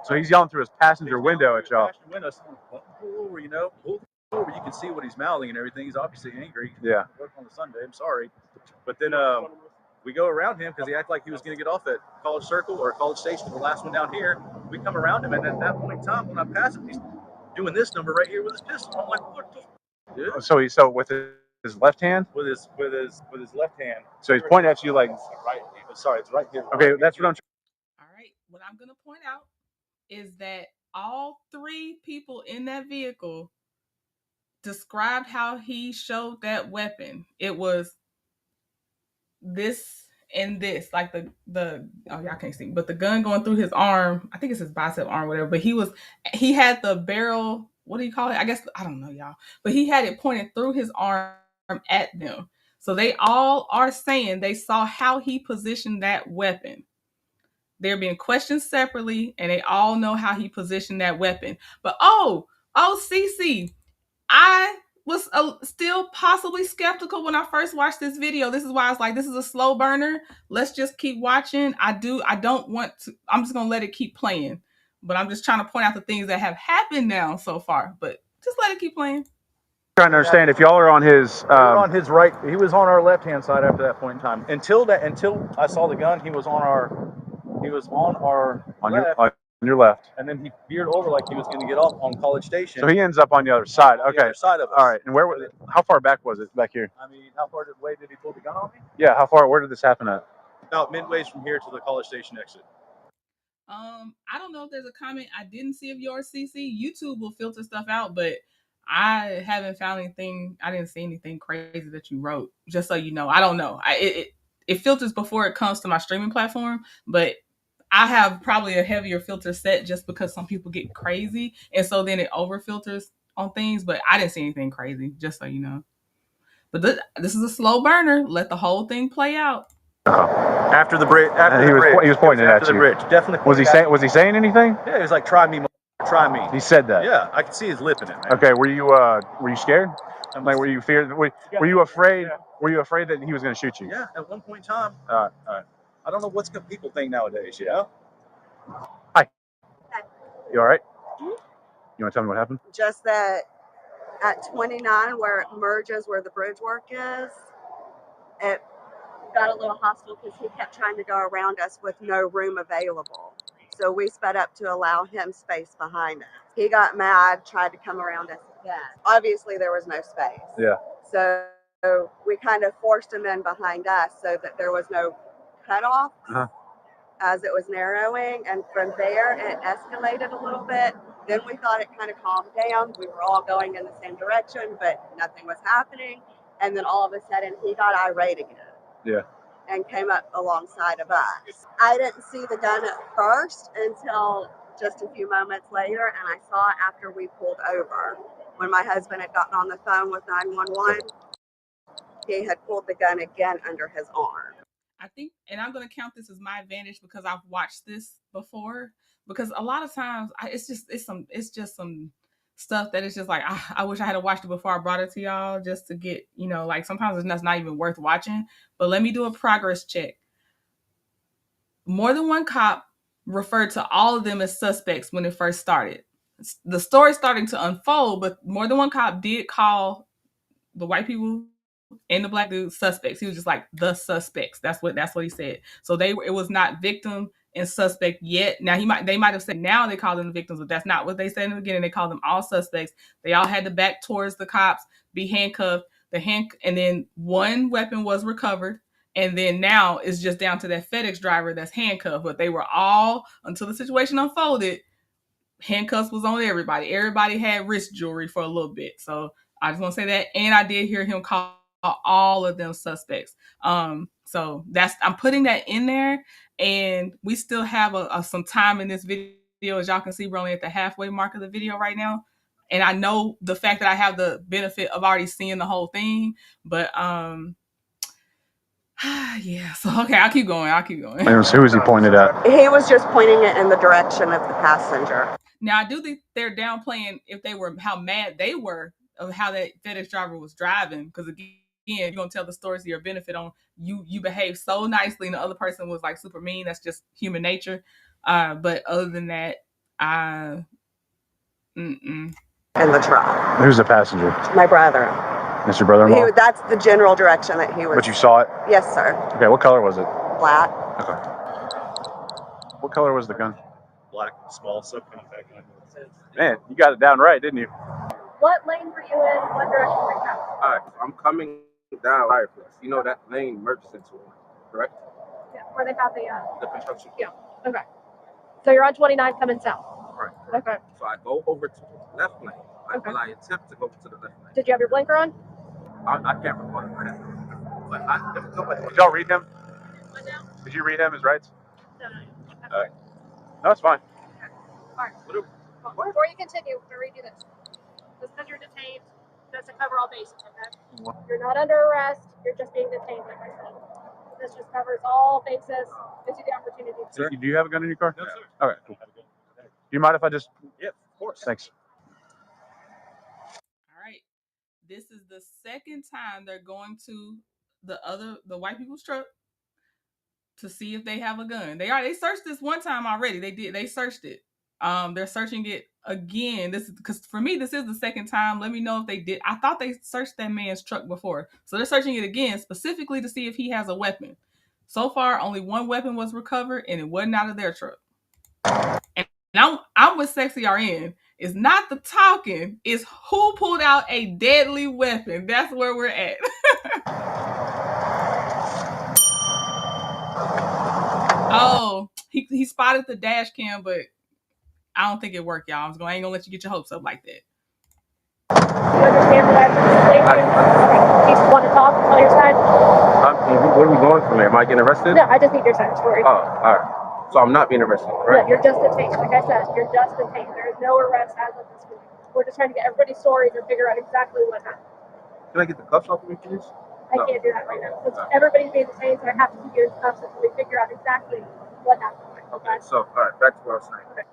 So he's yelling through his passenger window at y'all. Passenger window, pull over, pull over. You can see what he's mouthing and everything. He's obviously angry. Yeah. Work on the Sunday. I'm sorry, but then we go around him because he acted like he was going to get off at College Circle or College Station, the last one down here. We come around him, and at that point in time, when I pass him, he's doing this number right here with his pistol. I'm like, what the f***, dude? So with his left hand? With his left hand. So he's pointing at you like Right. Sorry, it's right here. okay, that's what I'm All right. What I'm gonna point out is that all three people in that vehicle described how he showed that weapon. It was this and this, like the oh y'all can't see, but the gun going through his arm. I think it's his bicep arm, whatever. But he had the barrel. What do you call it? I guess I don't know, y'all. But he had it pointed through his arm at them. So they all are saying they saw how he positioned that weapon. They're being questioned separately, and they all know how he positioned that weapon. But CC, I was still possibly skeptical when I first watched this video. This is why I was like, this is a slow burner. Let's just keep watching. I don't want to, I'm just going to let it keep playing. But I'm just trying to point out the things that have happened now so far. But just let it keep playing. trying to understand if y'all are on his We were on his right. He was on our left-hand side after that point in time. Until I saw the gun, he was on our left. On your left. And then he veered over like he was going to get off on College Station. So he ends up on the other side. Okay. The other side of us. All right. And where was it? How far back was it back here? I mean, how far away did he pull the gun on me? Yeah, how far? Where did this happen at? About midways from here to the College Station exit. I don't know if there's a comment I didn't see of yours, CC. YouTube will filter stuff out, but I haven't found anything. I didn't see anything crazy that you wrote. Just so you know, I don't know. It filters before it comes to my streaming platform, but I have probably a heavier filter set just because some people get crazy, and so then it over filters on things. But I didn't see anything crazy. Just so you know. But this is a slow burner. Let the whole thing play out. After the bridge. He was pointing at you. The bridge. Definitely. Was he saying anything? Yeah, he was like, "Try me, try me." He said that. Yeah, I could see his lip in it, man. Okay. Were you scared? Like, were you feared? Were you afraid? Were you afraid that he was going to shoot you? Yeah. At one point in time. All right. I don't know what's people think nowadays. Yeah. Hi. You all right? You want to tell me what happened? Just that at 29, where it merges where the bridge work is, it got a little hostile because he kept trying to go around us with no room available. So we sped up to allow him space behind us. He got mad, tried to come around us again. Obviously, there was no space. Yeah. So we kind of forced him in behind us so that there was no cutoff as it was narrowing. And from there, it escalated a little bit. Then we thought it kind of calmed down. We were all going in the same direction, but nothing was happening. And then all of a sudden, he got irate again. Yeah. And came up alongside of us. I didn't see the gun at first until just a few moments later, and I saw it after we pulled over. When my husband had gotten on the phone with 911, he had pulled the gun again under his arm. I think, and I'm going to count this as my advantage because I've watched this before. Because a lot of times, it's just some stuff that is just like, I wish I had watched it before I brought it to y'all, just to get, like sometimes it's not even worth watching. But let me do a progress check. More than one cop referred to all of them as suspects when it first started. The story's starting to unfold, but more than one cop did call the white people and the black dude suspects. He was just like, the suspects. That's what he said. So it was not victim and suspect yet. Now they might have said now they call them the victims, but that's not what they said in the beginning. They called them all suspects. They all had to back towards the cops, be handcuffed. And then one weapon was recovered. And then now it's just down to that FedEx driver that's handcuffed. But they were all, until the situation unfolded, handcuffs was on everybody. Everybody had wrist jewelry for a little bit. So I just want to say that. And I did hear him call all of them suspects. So I'm putting that in there. And we still have some time in this video. As y'all can see, we're only at the halfway mark of the video right now. And I know the fact that I have the benefit of already seeing the whole thing. But yeah, so okay, I'll keep going. And who was he pointed at? He was just pointing it in the direction of the passenger. Now, I do think they're downplaying how mad they were of how that FedEx driver was driving. Because again, you're going to tell the stories to your benefit on you behave so nicely and the other person was like super mean. That's just human nature. But other than that, In the truck. Who's the passenger? My brother. That's your brother-in-law? That's the general direction that he was. But you saw it? Yes, sir. Okay, what color was it? Black. Okay. What color was the gun? Black, small, subcompact. Man, you got it down right, didn't you? What lane were you in? What direction were you going? All right, so I'm coming down Fireflies. You know that lane merges into one, correct? Yeah, where they have the construction. yeah. Okay. So you're on 29 coming south. Right. Okay. So I go over to the left lane. Okay. Well, I attempt to go to the left lane. Did you have your blinker on? I can't recall it right now. But Did y'all read him? Did you read him his rights? No. All right. No, it's fine. All right. Well, before you continue, I'm going to read you this. This says you're detained. That's to cover all bases, okay? You're not under arrest. You're just being detained, like I said. This just covers all bases. Gives you the opportunity. Do you have a gun in your car? No, sir. Okay, cool. Do you mind if I just... Yeah, of course. Thanks. All right. This is the second time they're going to the white people's truck to see if they have a gun. They searched this one time already. They searched it. They're searching it again. This is because for me, this is the second time. Let me know if they did. I thought they searched that man's truck before. So they're searching it again specifically to see if he has a weapon. So far, only one weapon was recovered and it wasn't out of their truck. And I'm with Sexy RN. It's not the talking, it's who pulled out a deadly weapon. That's where we're at. Oh, he spotted the dash cam, but I don't think it worked, y'all. I ain't gonna let you get your hopes up like that. You understand what I just want to talk, tell your side? Where are we going from there? Am I getting arrested? No, I just need your side of the story. Oh, all right. So I'm not being arrested, right? No, you're just detained. Like I said, you're just detained. There is no arrest as of this point. We're just trying to get everybody's stories and figure out exactly what happened. Can I get the cuffs off of me, please? I can't do that right now. Since everybody's being detained, so I have to keep you in cuffs until we figure out exactly what happened. Okay, so, all right, back to what I was saying. Okay.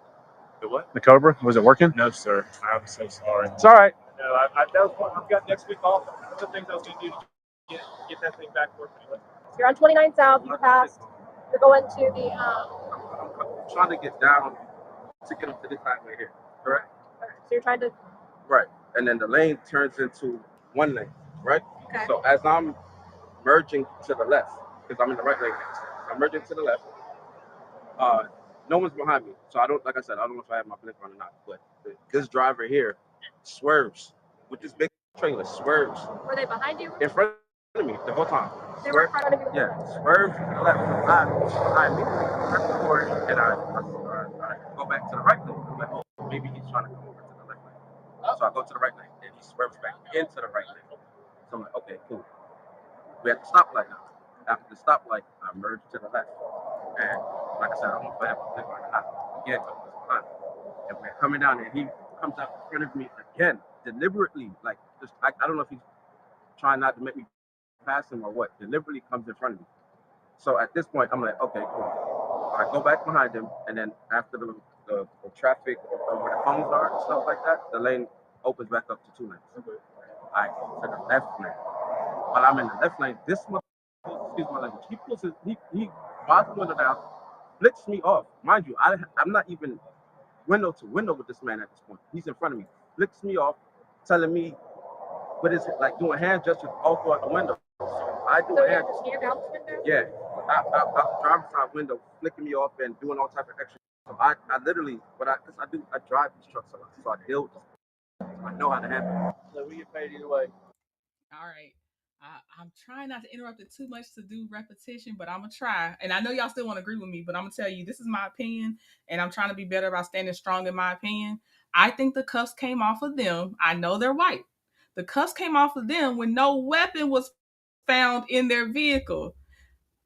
The what? The Cobra? Was it working? No, sir. I'm so sorry. It's all right. No, that was what I've got next week off. One of the things I was going to do to get that thing back working anyway. So you're on 29 South. You passed. You're going to the. I'm trying to get down to get up to this highway here, correct? So you're trying to. Right, and then the lane turns into one lane, right? Okay. So as I'm merging to the left, because I'm in the right lane now, so I'm merging to the left. No one's behind me, so I don't. Like I said, I don't know if I have my blinker on or not. But this driver here swerves with this big trailer. Swerves. Were they behind you? In front of me the whole time. They were in front of you. Yeah, swerves to the left. I immediately press the corner and I go back to the right lane. I'm like, oh, maybe he's trying to come over to the left lane. So I go to the right lane and he swerves back into the right lane. So I'm like, okay, cool. We're at the stoplight now. After the stoplight, I merge to the left. And like I said, I don't know if I have a blinker or not. Again, and we're coming down and he comes out in front of me again, deliberately. Like, just I don't know if he's trying not to make me pass him or what. Deliberately comes in front of me. So at this point, I'm like, okay, cool. I go back behind him, and then after the traffic or where the phones are and stuff like that, the lane opens back up to 2 lanes. I go to the left lane. While I'm in the left lane, this motherfucker, excuse my language, he bars the window down, flicks me off. Mind you, I'm not even window to window with this man at this point. He's in front of me, flicks me off, telling me what is it, like doing hand gestures all throughout the window. So I do hand gestures. Yeah, out the driver's side window, flicking me off and doing all type of extra. So I literally, I drive these trucks a lot, so I deal with this. I know how to handle it. So we get paid either way. All right. I'm trying not to interrupt it too much to do repetition, but I'm going to try. And I know y'all still want to agree with me, but I'm going to tell you, this is my opinion, and I'm trying to be better about standing strong in my opinion. I think the cuffs came off of them. I know they're white. The cuffs came off of them when no weapon was found in their vehicle.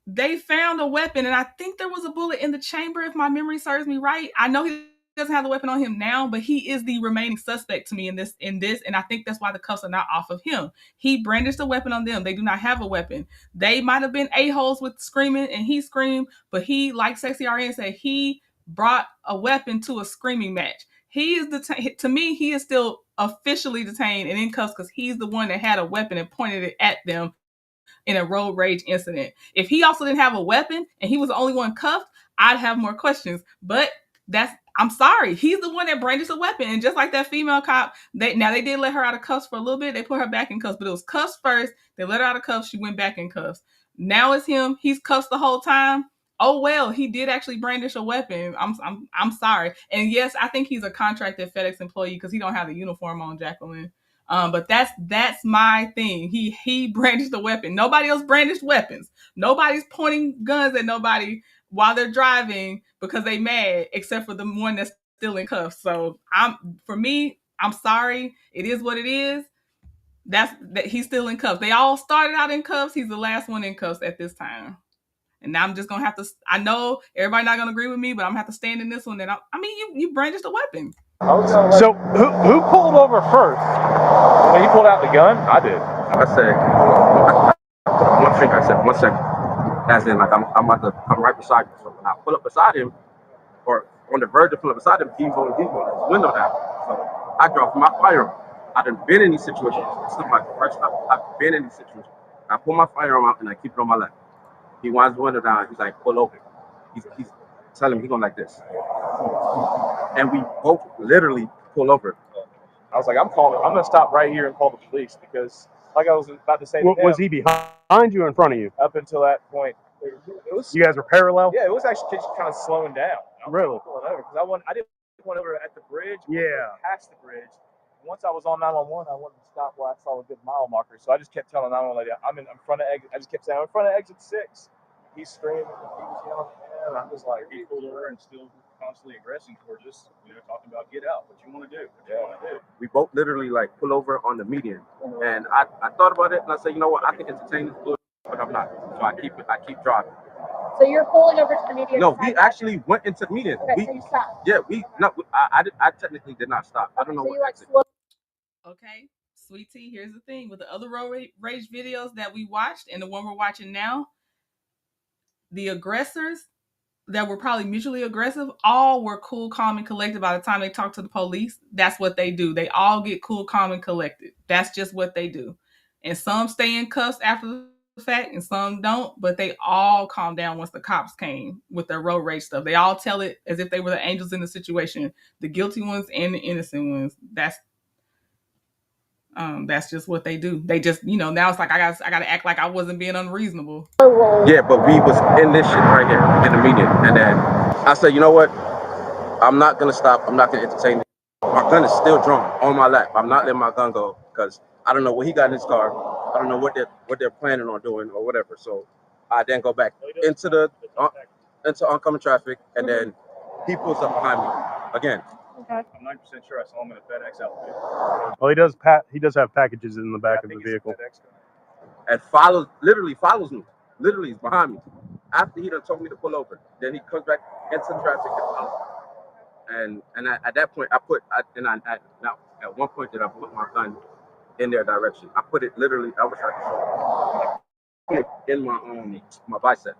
They found a weapon, and I think there was a bullet in the chamber, if my memory serves me right. I know he doesn't have the weapon on him now, but he is the remaining suspect to me in this, and I think that's why the cuffs are not off of him. He brandished a weapon on them. They do not have a weapon. They might have been a-holes with screaming, and he screamed, but he, like Sexy RN said, he brought a weapon to a screaming match. He is detained. To me, he is still officially detained and in cuffs because he's the one that had a weapon and pointed it at them in a road rage incident. If he also didn't have a weapon and he was the only one cuffed, I'd have more questions. But I'm sorry, he's the one that brandished a weapon. And just like that female cop, they did let her out of cuffs for a little bit. They put her back in cuffs, but it was cuffs first. They let her out of cuffs. She went back in cuffs. Now it's him. He's cuffs the whole time. Oh well, he did actually brandish a weapon. I'm sorry. And yes, I think he's a contracted FedEx employee because he don't have the uniform on, Jacqueline. But that's my thing. He brandished a weapon. Nobody else brandished weapons. Nobody's pointing guns at nobody while they're driving because they mad, except for the one that's still in cuffs. So I'm sorry. It is what it is. That he's still in cuffs. They all started out in cuffs. He's the last one in cuffs at this time. And now I'm just gonna have to. I know everybody not gonna agree with me, but I'm gonna have to stand in this one. And you brandished a weapon. So who pulled over first? When he pulled out the gun, I did. I said, one thing. I said, 1 second. As in, like I'm about to come right beside him. So when I pull up beside him, or on the verge of pulling up beside him, he's on his window down. So I drop my firearm. I done been in these situations. It's not my first time. I've been in these situations. I pull my firearm out and I keep it on my lap. He winds the window down. He's like, pull over. He's telling me he's going like this. And we both literally pull over. I was like, I'm gonna stop right here and call the police because, like I was about to say, Was he behind you or in front of you? Up until that point, it was. You guys were parallel? Yeah, it was actually just kind of slowing down. Really? Because I didn't want over at the bridge. Yeah. Past the bridge. Once I was on 911, I wanted to stop where I saw a good mile marker. So I just kept telling 911 lady, I'm in front of exit. I just kept saying, I'm in front of exit 6. He's screaming. He was yelling. And I'm just like, He pulled over and still constantly aggressing towards us, talking about get out, what you want to do, what you want to do. We both literally like pull over on the median. And I thought about it and I said, you know what, I can entertain this bullshit, but I'm not. So I keep driving. So you're pulling over to the median? No, we actually went into the median. Okay, so you stopped. Yeah, I technically did not stop. I don't know So what you like exit. slow. Okay, sweet tea. Here's the thing with the other road rage videos that we watched and the one we're watching now, the aggressors that were probably mutually aggressive all were cool, calm, and collected by the time they talk to the police. That's what they do. They all get cool, calm, and collected. That's just what they do. And some stay in cuffs after the fact and some don't, but they all calm down once the cops came with their road rage stuff. They all tell it as if they were the angels in the situation, the guilty ones and the innocent ones. That's just what they do. They just, now it's like I got to act like I wasn't being unreasonable. Yeah, but we was in this shit right here in the median. And then I said, you know what? I'm not going to stop. I'm not going to entertain it. My gun is still drawn on my lap. I'm not letting my gun go because I don't know what he got in his car. I don't know what they're planning on doing or whatever. So I then go back into oncoming traffic, and then he pulls up behind me again. Okay. I'm 90% sure I saw him in a FedEx outfit. Well, he does have packages in the back of the vehicle. And literally follows me. Literally is behind me. After he done told me to pull over, then he comes back into traffic and follows me. And at that point, at one point did I put my gun in their direction. I put it literally, I wish I could show it, in my bicep.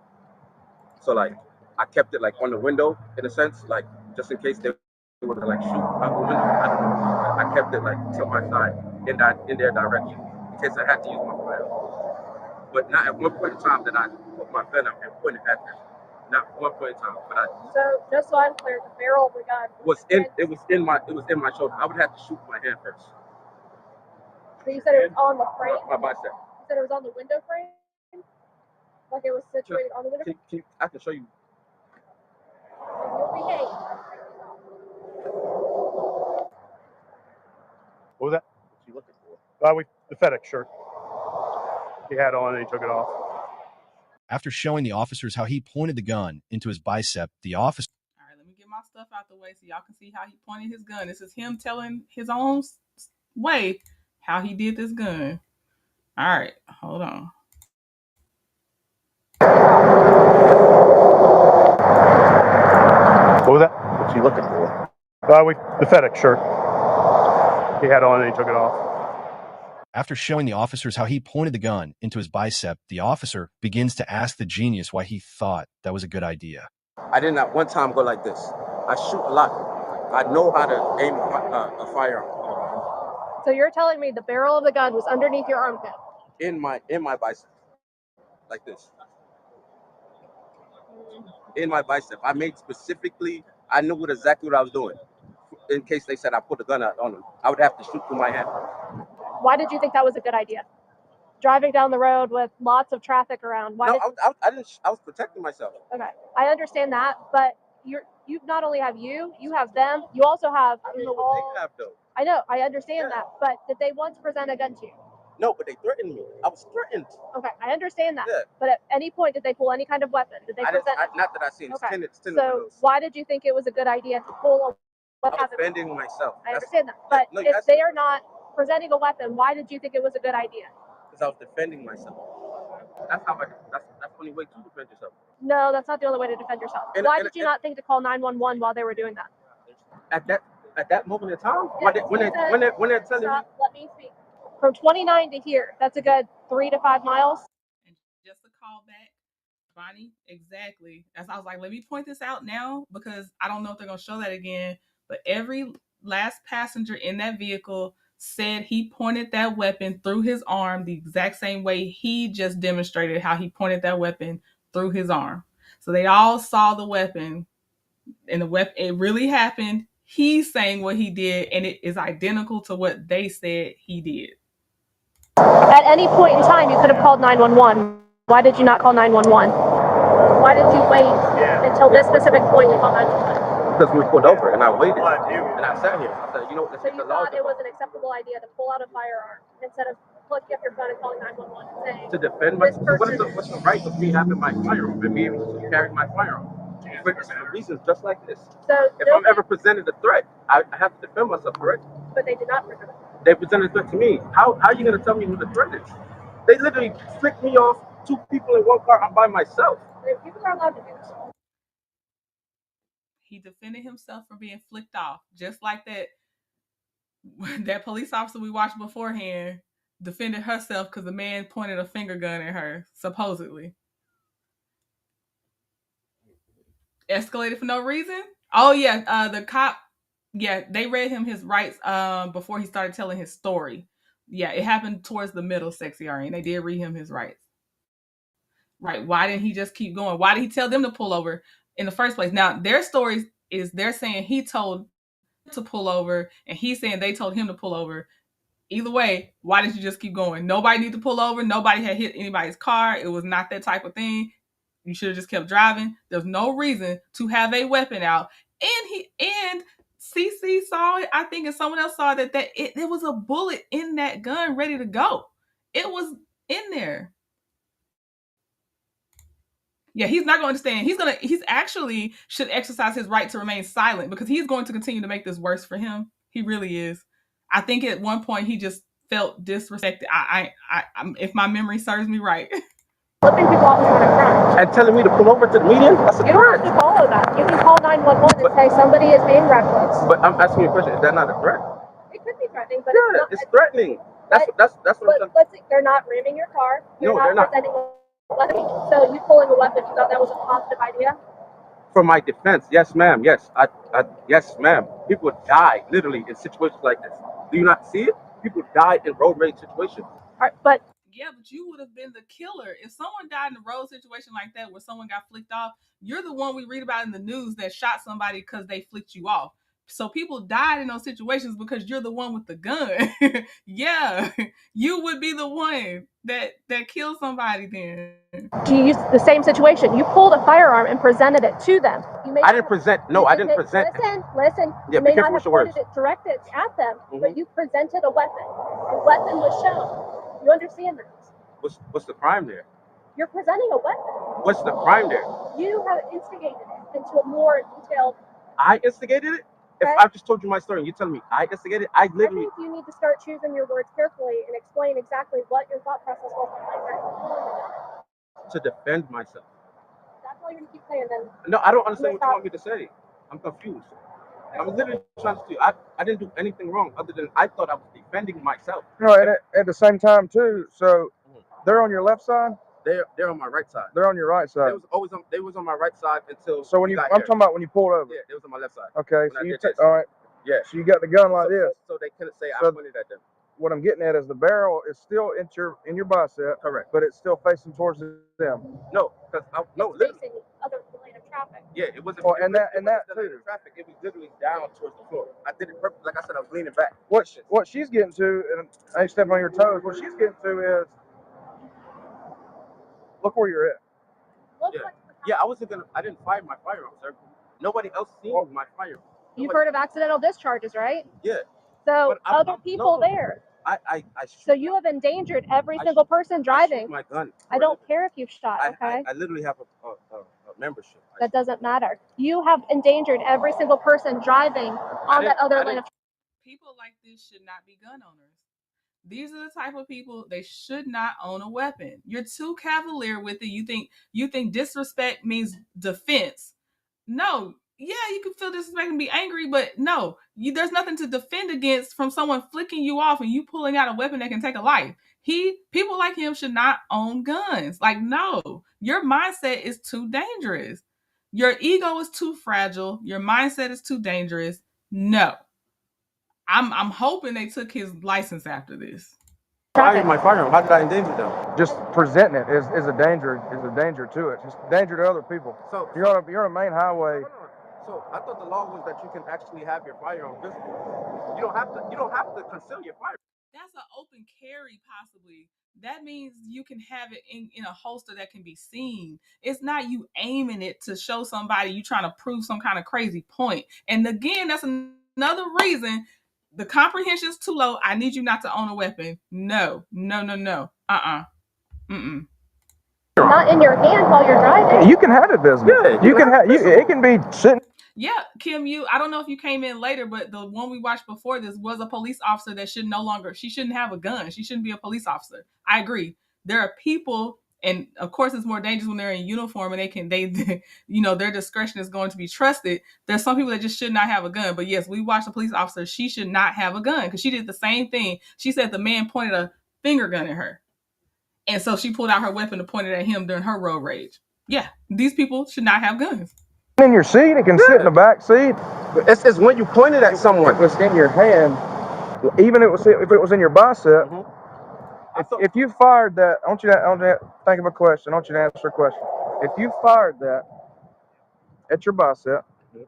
So like, I kept it like on the window in a sense, like just in case they were to like shoot out the window. I don't know. I kept it like to my side in their direction in case I had to use my fire. But not at one point in time that I put my gun up and point it at them. Not one point in time, but So just so I'm clear, the barrel of the gun it was in my shoulder. I would have to shoot my hand first. So you said it was on the frame? My bicep. You said it was on the window frame? Like it was situated on the window frame? I can show you. You'll behave. What was that? What you looking for? The FedEx shirt. He had on and he took it off. After showing the officers how he pointed the gun into his bicep, the officer... All right, let me get my stuff out the way so y'all can see how he pointed his gun. This is him telling his own way how he did this gun. All right, hold on. What was that? What you looking for? The FedEx shirt. He had on and he took it off. After showing the officers how he pointed the gun into his bicep, the officer begins to ask the genius why he thought that was a good idea. I did not one time go like this. I shoot a lot. I know how to aim a firearm. So you're telling me the barrel of the gun was underneath your armpit? In my bicep, like this. In my bicep. I made specifically. I knew exactly what I was doing. In case they said I put a gun out on them, I would have to shoot through my hand. Why did you think that was a good idea? Driving down the road with lots of traffic around. I was protecting myself. Okay, I understand that, but you not only have you have them. You also have. I don't know what they have though. I know, I understand that, but did they once present a gun to you? No, but they threatened me. I was threatened. Okay, I understand that. Yeah. But at any point, did they pull any kind of weapon? Did they present? Not that I seen. It's Okay. tinted So windows. why did you think it was a good idea to pull a weapon? I was defending myself. I understand that, but No, if they are not presenting a weapon, why did you think it was a good idea? Because I was defending myself. That's how that's the only way to defend yourself. No, that's not the only way to defend yourself. Why did you not think to call 911 while they were doing that? At that moment in time, Yes, when they're telling me. Let me speak. From 29 to here, that's a good 3 to 5 miles. And just a call back, Bonnie, exactly. As I was like, let me point this out now because I don't know if they're gonna show that again. But every last passenger in that vehicle said he pointed that weapon through his arm the exact same way he just demonstrated how he pointed that weapon through his arm. So they all saw the weapon, and the weapon, it really happened. He's saying what he did, and it is identical to what they said he did. At any point in time, you could have called 911. Why did you not call 911? Why did you wait until this specific point to call 911? Because we pulled over and I waited and I sat here. I said, you know what? So you thought it was an acceptable idea to pull out a firearm instead of plucking up your phone and calling 911 and saying to defend myself. What's the right of me having my firearm and being able to carry my firearm? For reasons just like this. So if I'm ever presented a threat, I have to defend myself, correct? But they did not present a threat. They presented a threat to me. How are you going to tell me who the threat is? They literally flicked me off 2 people in 1 car. I'm by myself. People are allowed to do this. He defended himself from being flicked off, just like that police officer we watched beforehand defended herself because the man pointed a finger gun at her, supposedly. Escalated for no reason. Oh yeah, the cop. Yeah, they read him his rights before he started telling his story. Yeah, it happened towards the middle, Sexy RN. They did read him his rights. Right. Why didn't he just keep going? Why did he tell them to pull over in the first place? Now, their stories is they're saying he told to pull over and he's saying they told him to pull over. Either way, why did you just keep going? Nobody need to pull over. Nobody had hit anybody's car. It was not that type of thing. You should have just kept driving. There's no reason to have a weapon out. And CC saw it, I think, and someone else saw that there was a bullet in that gun ready to go. It was in there. Yeah, he's not going to understand. He's actually should exercise his right to remain silent because he's going to continue to make this worse for him. He really is. I think at one point he just felt disrespected. If my memory serves me right. Flipping people off is not a crime. And telling me to pull over to the median? That's a You don't have to follow that. You can call 911 and say somebody is being reckless. But I'm asking you a question. Is that not a threat? It could be threatening, but it's threatening. That's what I'm saying. Let's see. They're not ramming your car. They're not presenting a weapon. So you pulling a weapon, you thought that was a positive idea? For my defense, yes, ma'am. Yes, yes, ma'am. People die literally in situations like this. Do you not see it? People die in road rage situations. All right, but yeah, but you would have been the killer. If someone died in a road situation like that where someone got flicked off, you're the one we read about in the news that shot somebody because they flicked you off. So people died in those situations because you're the one with the gun. Yeah, you would be the one that killed somebody then. Do you use the same situation? You pulled a firearm and presented it to them. I didn't present. No, I didn't present. Listen. Yeah, you may not have pointed it directed at them, but you presented a weapon. A weapon was shown. You understand that? What's the crime there? You're presenting a weapon. What's the crime there? You have instigated it into a more detailed. I instigated it? If I just told you my story and you tell me I instigated it, I literally. I think you need to start choosing your words carefully and explain exactly what your thought process was behind that. To defend myself. That's all you're going to keep saying then. No, I don't understand what you want me to say. I'm confused. I'm literally trying to do. I didn't do anything wrong other than I thought I was defending myself. No, and at the same time too. So they're on your left side. They're on my right side. They're on your right side. They was on my right side until. So when I'm talking about when you pulled over. Yeah, they was on my left side. Okay, so you all right. Yeah. So you got the gun like this. So they couldn't say I pointed at them. What I'm getting at is the barrel is still in your bicep. Correct. But it's still facing towards them. No, because literally. Facing other lane of traffic. Yeah, it wasn't. Well, and that too. Traffic. It was literally down towards the floor. I did it purposely. Like I said, I was leaning back. What she's getting to, and I ain't stepping on your toes. What she's getting to is, look where you're at. Yeah, I didn't fire my firearm, sir. Nobody else seen my firearm. You've heard of accidental discharges, right? Yeah. So other people there. So you have endangered every single person driving. My gun. I don't care if you've shot, okay? I literally have a membership. That doesn't matter. You have endangered every single person driving on that other lane of. People like this should not be gun owners. These are the type of people, they should not own a weapon. You're too cavalier with it. You think disrespect means defense. No. Yeah, you can feel disrespect and be angry, but no, there's nothing to defend against from someone flicking you off and you pulling out a weapon that can take a life. People like him should not own guns. Like, no, your mindset is too dangerous. Your ego is too fragile. Your mindset is too dangerous. No. I'm hoping they took his license after this. Firing my firearm. How did I endanger them? Just presenting it is a danger to it. Just danger to other people. So you're on a main highway. So I thought the law was that you can actually have your firearm visible. You don't have to conceal your firearm. That's an open carry, possibly. That means you can have it in a holster that can be seen. It's not you aiming it to show somebody you trying to prove some kind of crazy point. And again, that's another reason the comprehension is too low. I need you not to own a weapon. No. Mm-mm. Not in your hand while you're driving. You can have it visible. Yeah, you can have it can be sitting. Yeah, Kim, I don't know if you came in later, but the one we watched before this was a police officer that she shouldn't have a gun. She shouldn't be a police officer. I agree. There are people, and of course it's more dangerous when they're in uniform and their discretion is going to be trusted. There's some people that just should not have a gun. But yes, we watched a police officer. She should not have a gun because she did the same thing. She said the man pointed a finger gun at her. And so she pulled out her weapon and pointed at him during her road rage. Yeah, these people should not have guns. In your seat, it can sit in the back seat. It's when you pointed at someone. It was in your hand. Even if it was in your bicep. If you fired that, I want you to think of a question. I want you to answer a question. If you fired that at your bicep, do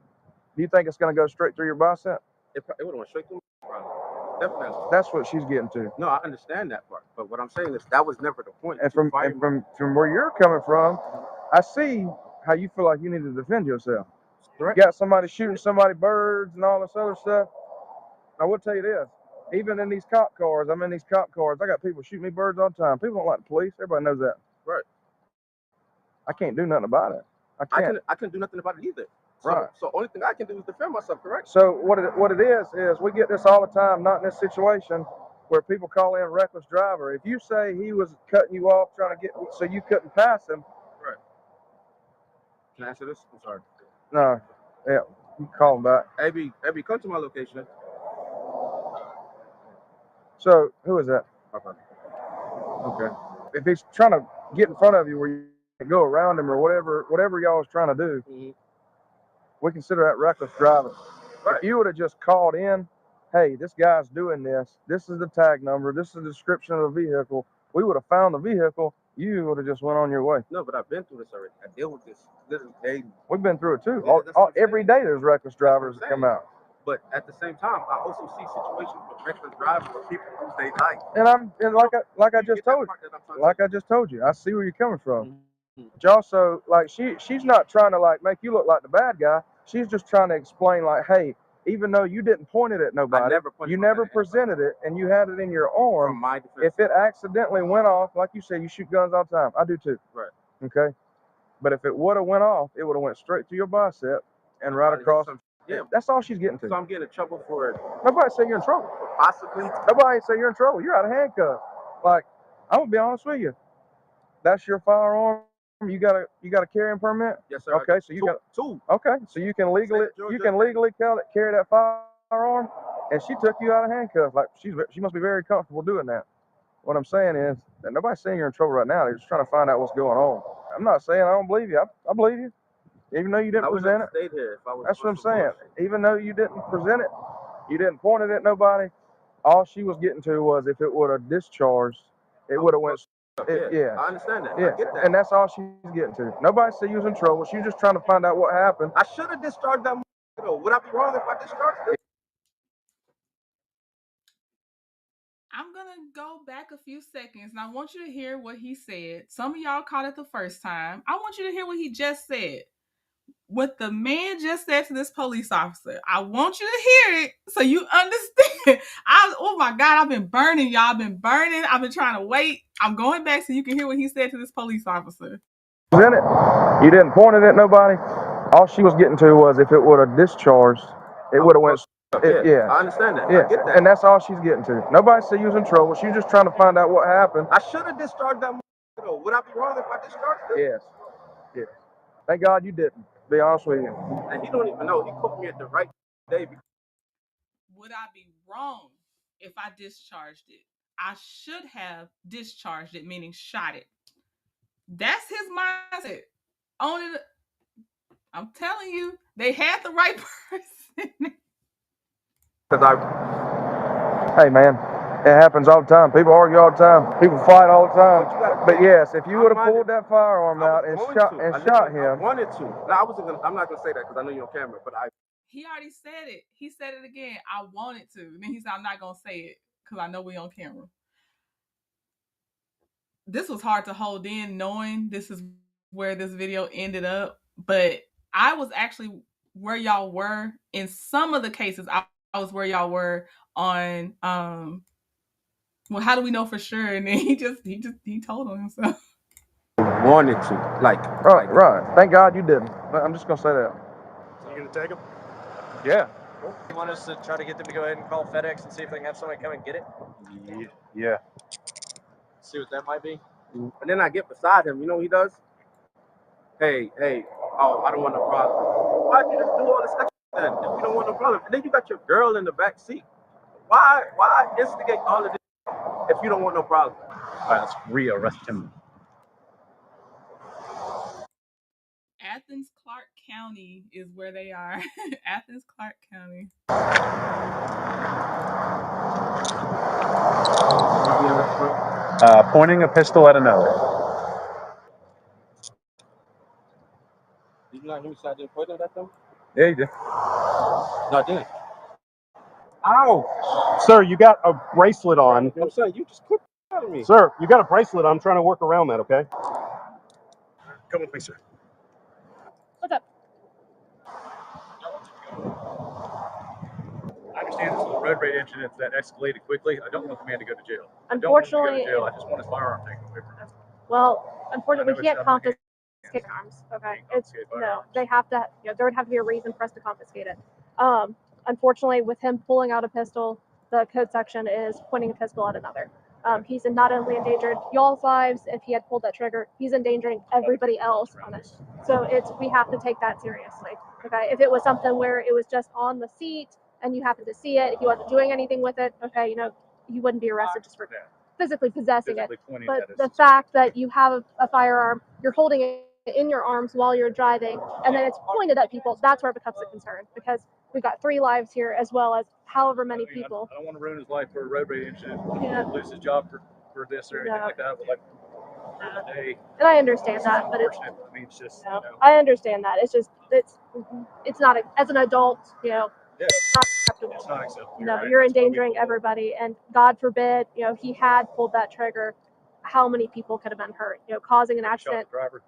you think it's going to go straight through your bicep? It would have went straight through. Definitely. That's what she's getting to. No, I understand that part, but what I'm saying is that was never the point. And from where you're coming from, I see how you feel like you need to defend yourself. You got somebody shooting somebody, birds and all this other stuff. I will tell you this. Even in these cop cars, I'm in these cop cars, I got people shooting me birds all the time. People don't like the police. Everybody knows that. Right. I can't do nothing about it. I couldn't do nothing about it either. So, right. So only thing I can do is defend myself, correct? So what it is we get this all the time, not in this situation where people call in reckless driver. If you say he was cutting you off trying to get so you couldn't pass him. Right. Can I answer this? I'm sorry. No. Yeah. You call him back. AB, come to my location. So who is that? Okay. If he's trying to get in front of you where you go around him or whatever y'all was trying to do, we consider that reckless driving. Right. If you would have just called in, hey, this guy's doing this. This is the tag number. This is the description of the vehicle. We would have found the vehicle. You would have just went on your way. No, but I've been through this already. I deal with this daily. We've been through it too. Every day there's reckless drivers that come out. But at the same time, I also see situations with reckless drivers where people lose their life. And like I just told you, I see where you're coming from. But also, like she's not trying to like make you look like the bad guy. She's just trying to explain like, hey, even though you didn't point it at nobody, you never presented it, and you had it in your arm. If it accidentally went off, like you said, you shoot guns all the time. I do too. Right. Okay. But if it would have went off, it would have went straight through your bicep and right across. Yeah, that's all she's getting to. So I'm getting in trouble for it. Nobody say you're in trouble. Possibly. Nobody say you're in trouble. You're out of handcuffs. Like, I'm gonna be honest with you. That's your firearm. You got a carrying permit. Yes, sir. Okay, so you got two. Okay, so you can legally carry that firearm, and she took you out of handcuffs. Like she must be very comfortable doing that. What I'm saying is that nobody's saying you're in trouble right now. They're just trying to find out what's going on. I'm not saying I don't believe you. I believe you. Even though you didn't present it. That's what I'm saying. Even though you didn't present it, you didn't point it at nobody. All she was getting to was if it would have discharged, it would have went. Yeah, I understand that. Yeah, I get that. And that's all she's getting to. Nobody said you was in trouble. She's just trying to find out what happened. I should have discharged that. Would I be wrong if I discharged it? I'm going to go back a few seconds and I want you to hear what he said. Some of y'all caught it the first time. I want you to hear what he just said. what the man just said to this police officer. I want you to hear it so you understand. Oh my God, I've been burning, y'all. I've been burning. I've been trying to wait. I'm going back so you can hear what he said to this police officer. In it, you didn't point it at nobody. All she was getting to was if it would have discharged, it would have went. Yeah, I understand that. Yeah, I get that. and that's all she's getting to. Nobody said you was in trouble. She's just trying to find out what happened. I should have discharged that though. Would I be wrong if I discharged it? Yes. Yes. Thank God you didn't. To be honest with you. And he don't even know. He put me at the right day. Would I be wrong if I discharged it? I should have discharged it, meaning shot it. That's his mindset. Only I'm telling you, they had the right person. Hey man, it happens all the time. People argue all the time. People fight all the time. But yes, if you would have pulled that firearm out and shot him. I wanted to. No, I'm not gonna say that because I know you're on camera. But He already said it. He said it again. I wanted to. And then he said, I'm not gonna say it because I know we on camera. This was hard to hold in, knowing this is where this video ended up. But I was actually where y'all were in some of the cases. I was where y'all were on well, how do we know for sure? And then he told on himself. Wanted to, right. Thank God you didn't. I'm just gonna say that. So you gonna take him? Yeah. You want us to try to get them to go ahead and call FedEx and see if they can have somebody come and get it? Yeah. See what that might be? And then I get beside him. You know what he does? Hey, oh, I don't want no problem. Why'd you just do all this extra then if you don't want no problem? And then you got your girl in the back seat. Why instigate all of this if you don't want no problem? All right, let's rearrest him. Athens, Clark County is where they are. Athens, Clark County. Pointing a pistol at another. Did you not hear me say I didn't point it at them? Yeah, you did. No, I didn't. Ow! Sir, you got a bracelet on. I'm saying you just put it on me. Sir, you got a bracelet on. I'm trying to work around that, okay? Come with me, sir. What's up? I understand this is a road rage incident that escalated quickly. I don't want the man to go to jail. Unfortunately, I just want his firearm taken away from him. well, unfortunately, we can't confiscate arms. Okay, no, they have to. There would have to be a reason for us to confiscate it. Unfortunately, with him pulling out a pistol, the code section is pointing a pistol at another. He's not only endangered y'all's lives if he had pulled that trigger, he's endangering everybody else on it. So we have to take that seriously. Okay, if it was something where it was just on the seat and you happened to see it, he wasn't doing anything with it, okay, you wouldn't be arrested just for physically possessing it. But the fact that you have a firearm, you're holding it in your arms while you're driving, and then it's pointed at people, that's where it becomes a concern, because we've got 3 lives here as well as however many people. I don't want to ruin his life for a road rage incident. I don't want to lose his job for this or anything like that. But like, and I understand that, but it's, I mean, it's just, I understand that. It's just, it's not, as an adult, not acceptable. It's not acceptable. No, you're endangering everybody, and God forbid, he had pulled that trigger, how many people could have been hurt, causing an accident. Driver,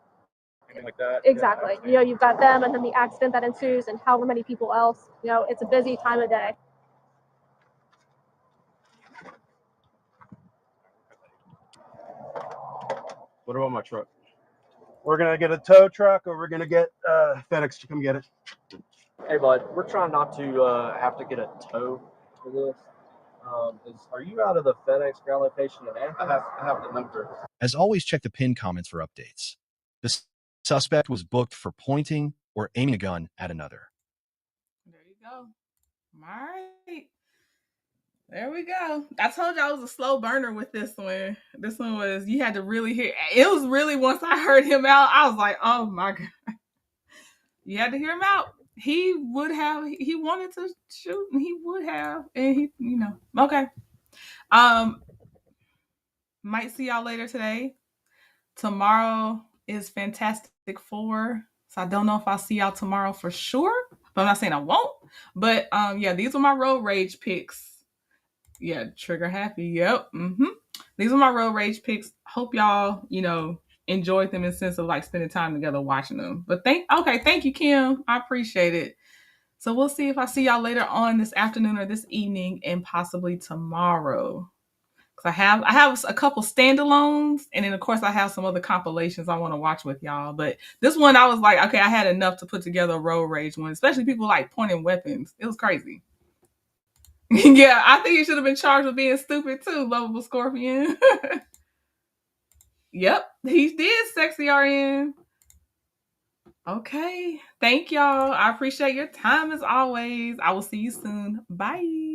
anything like that. Exactly. You've got them, and then the accident that ensues, and however many people else. It's a busy time of day. What about my truck? We're gonna get a tow truck, or we're gonna get FedEx to come get it. Hey, bud, we're trying not to have to get a tow for this. Are you out of the FedEx ground location in Athens? I have the number. As always, check the pinned comments for updates. The suspect was booked for pointing or aiming a gun at another. There you go. All right. There we go. I told you I was a slow burner with this one. This one was, you had to really hear. It was really, once I heard him out, I was like, oh my God. You had to hear him out. He wanted to shoot, and he would have. And he, okay. Might see y'all later today. Tomorrow is Fantastic Four. So I don't know if I'll see y'all tomorrow for sure. But I'm not saying I won't. But yeah, these are my road rage picks. Yeah, trigger happy. Yep. These are my road rage picks. Hope y'all, enjoyed them in the sense of like spending time together watching them. But thank you, Kim. I appreciate it. So we'll see if I see y'all later on this afternoon or this evening and possibly tomorrow. Cause I have a couple standalones, and then of course I have some other compilations I want to watch with y'all. But this one I was like, okay, I had enough to put together a road rage one, especially people like pointing weapons. It was crazy. Yeah, I think you should have been charged with being stupid too, lovable Scorpion. Yep, he did, sexy RN. Okay, thank y'all. I appreciate your time as always. I will see you soon. Bye.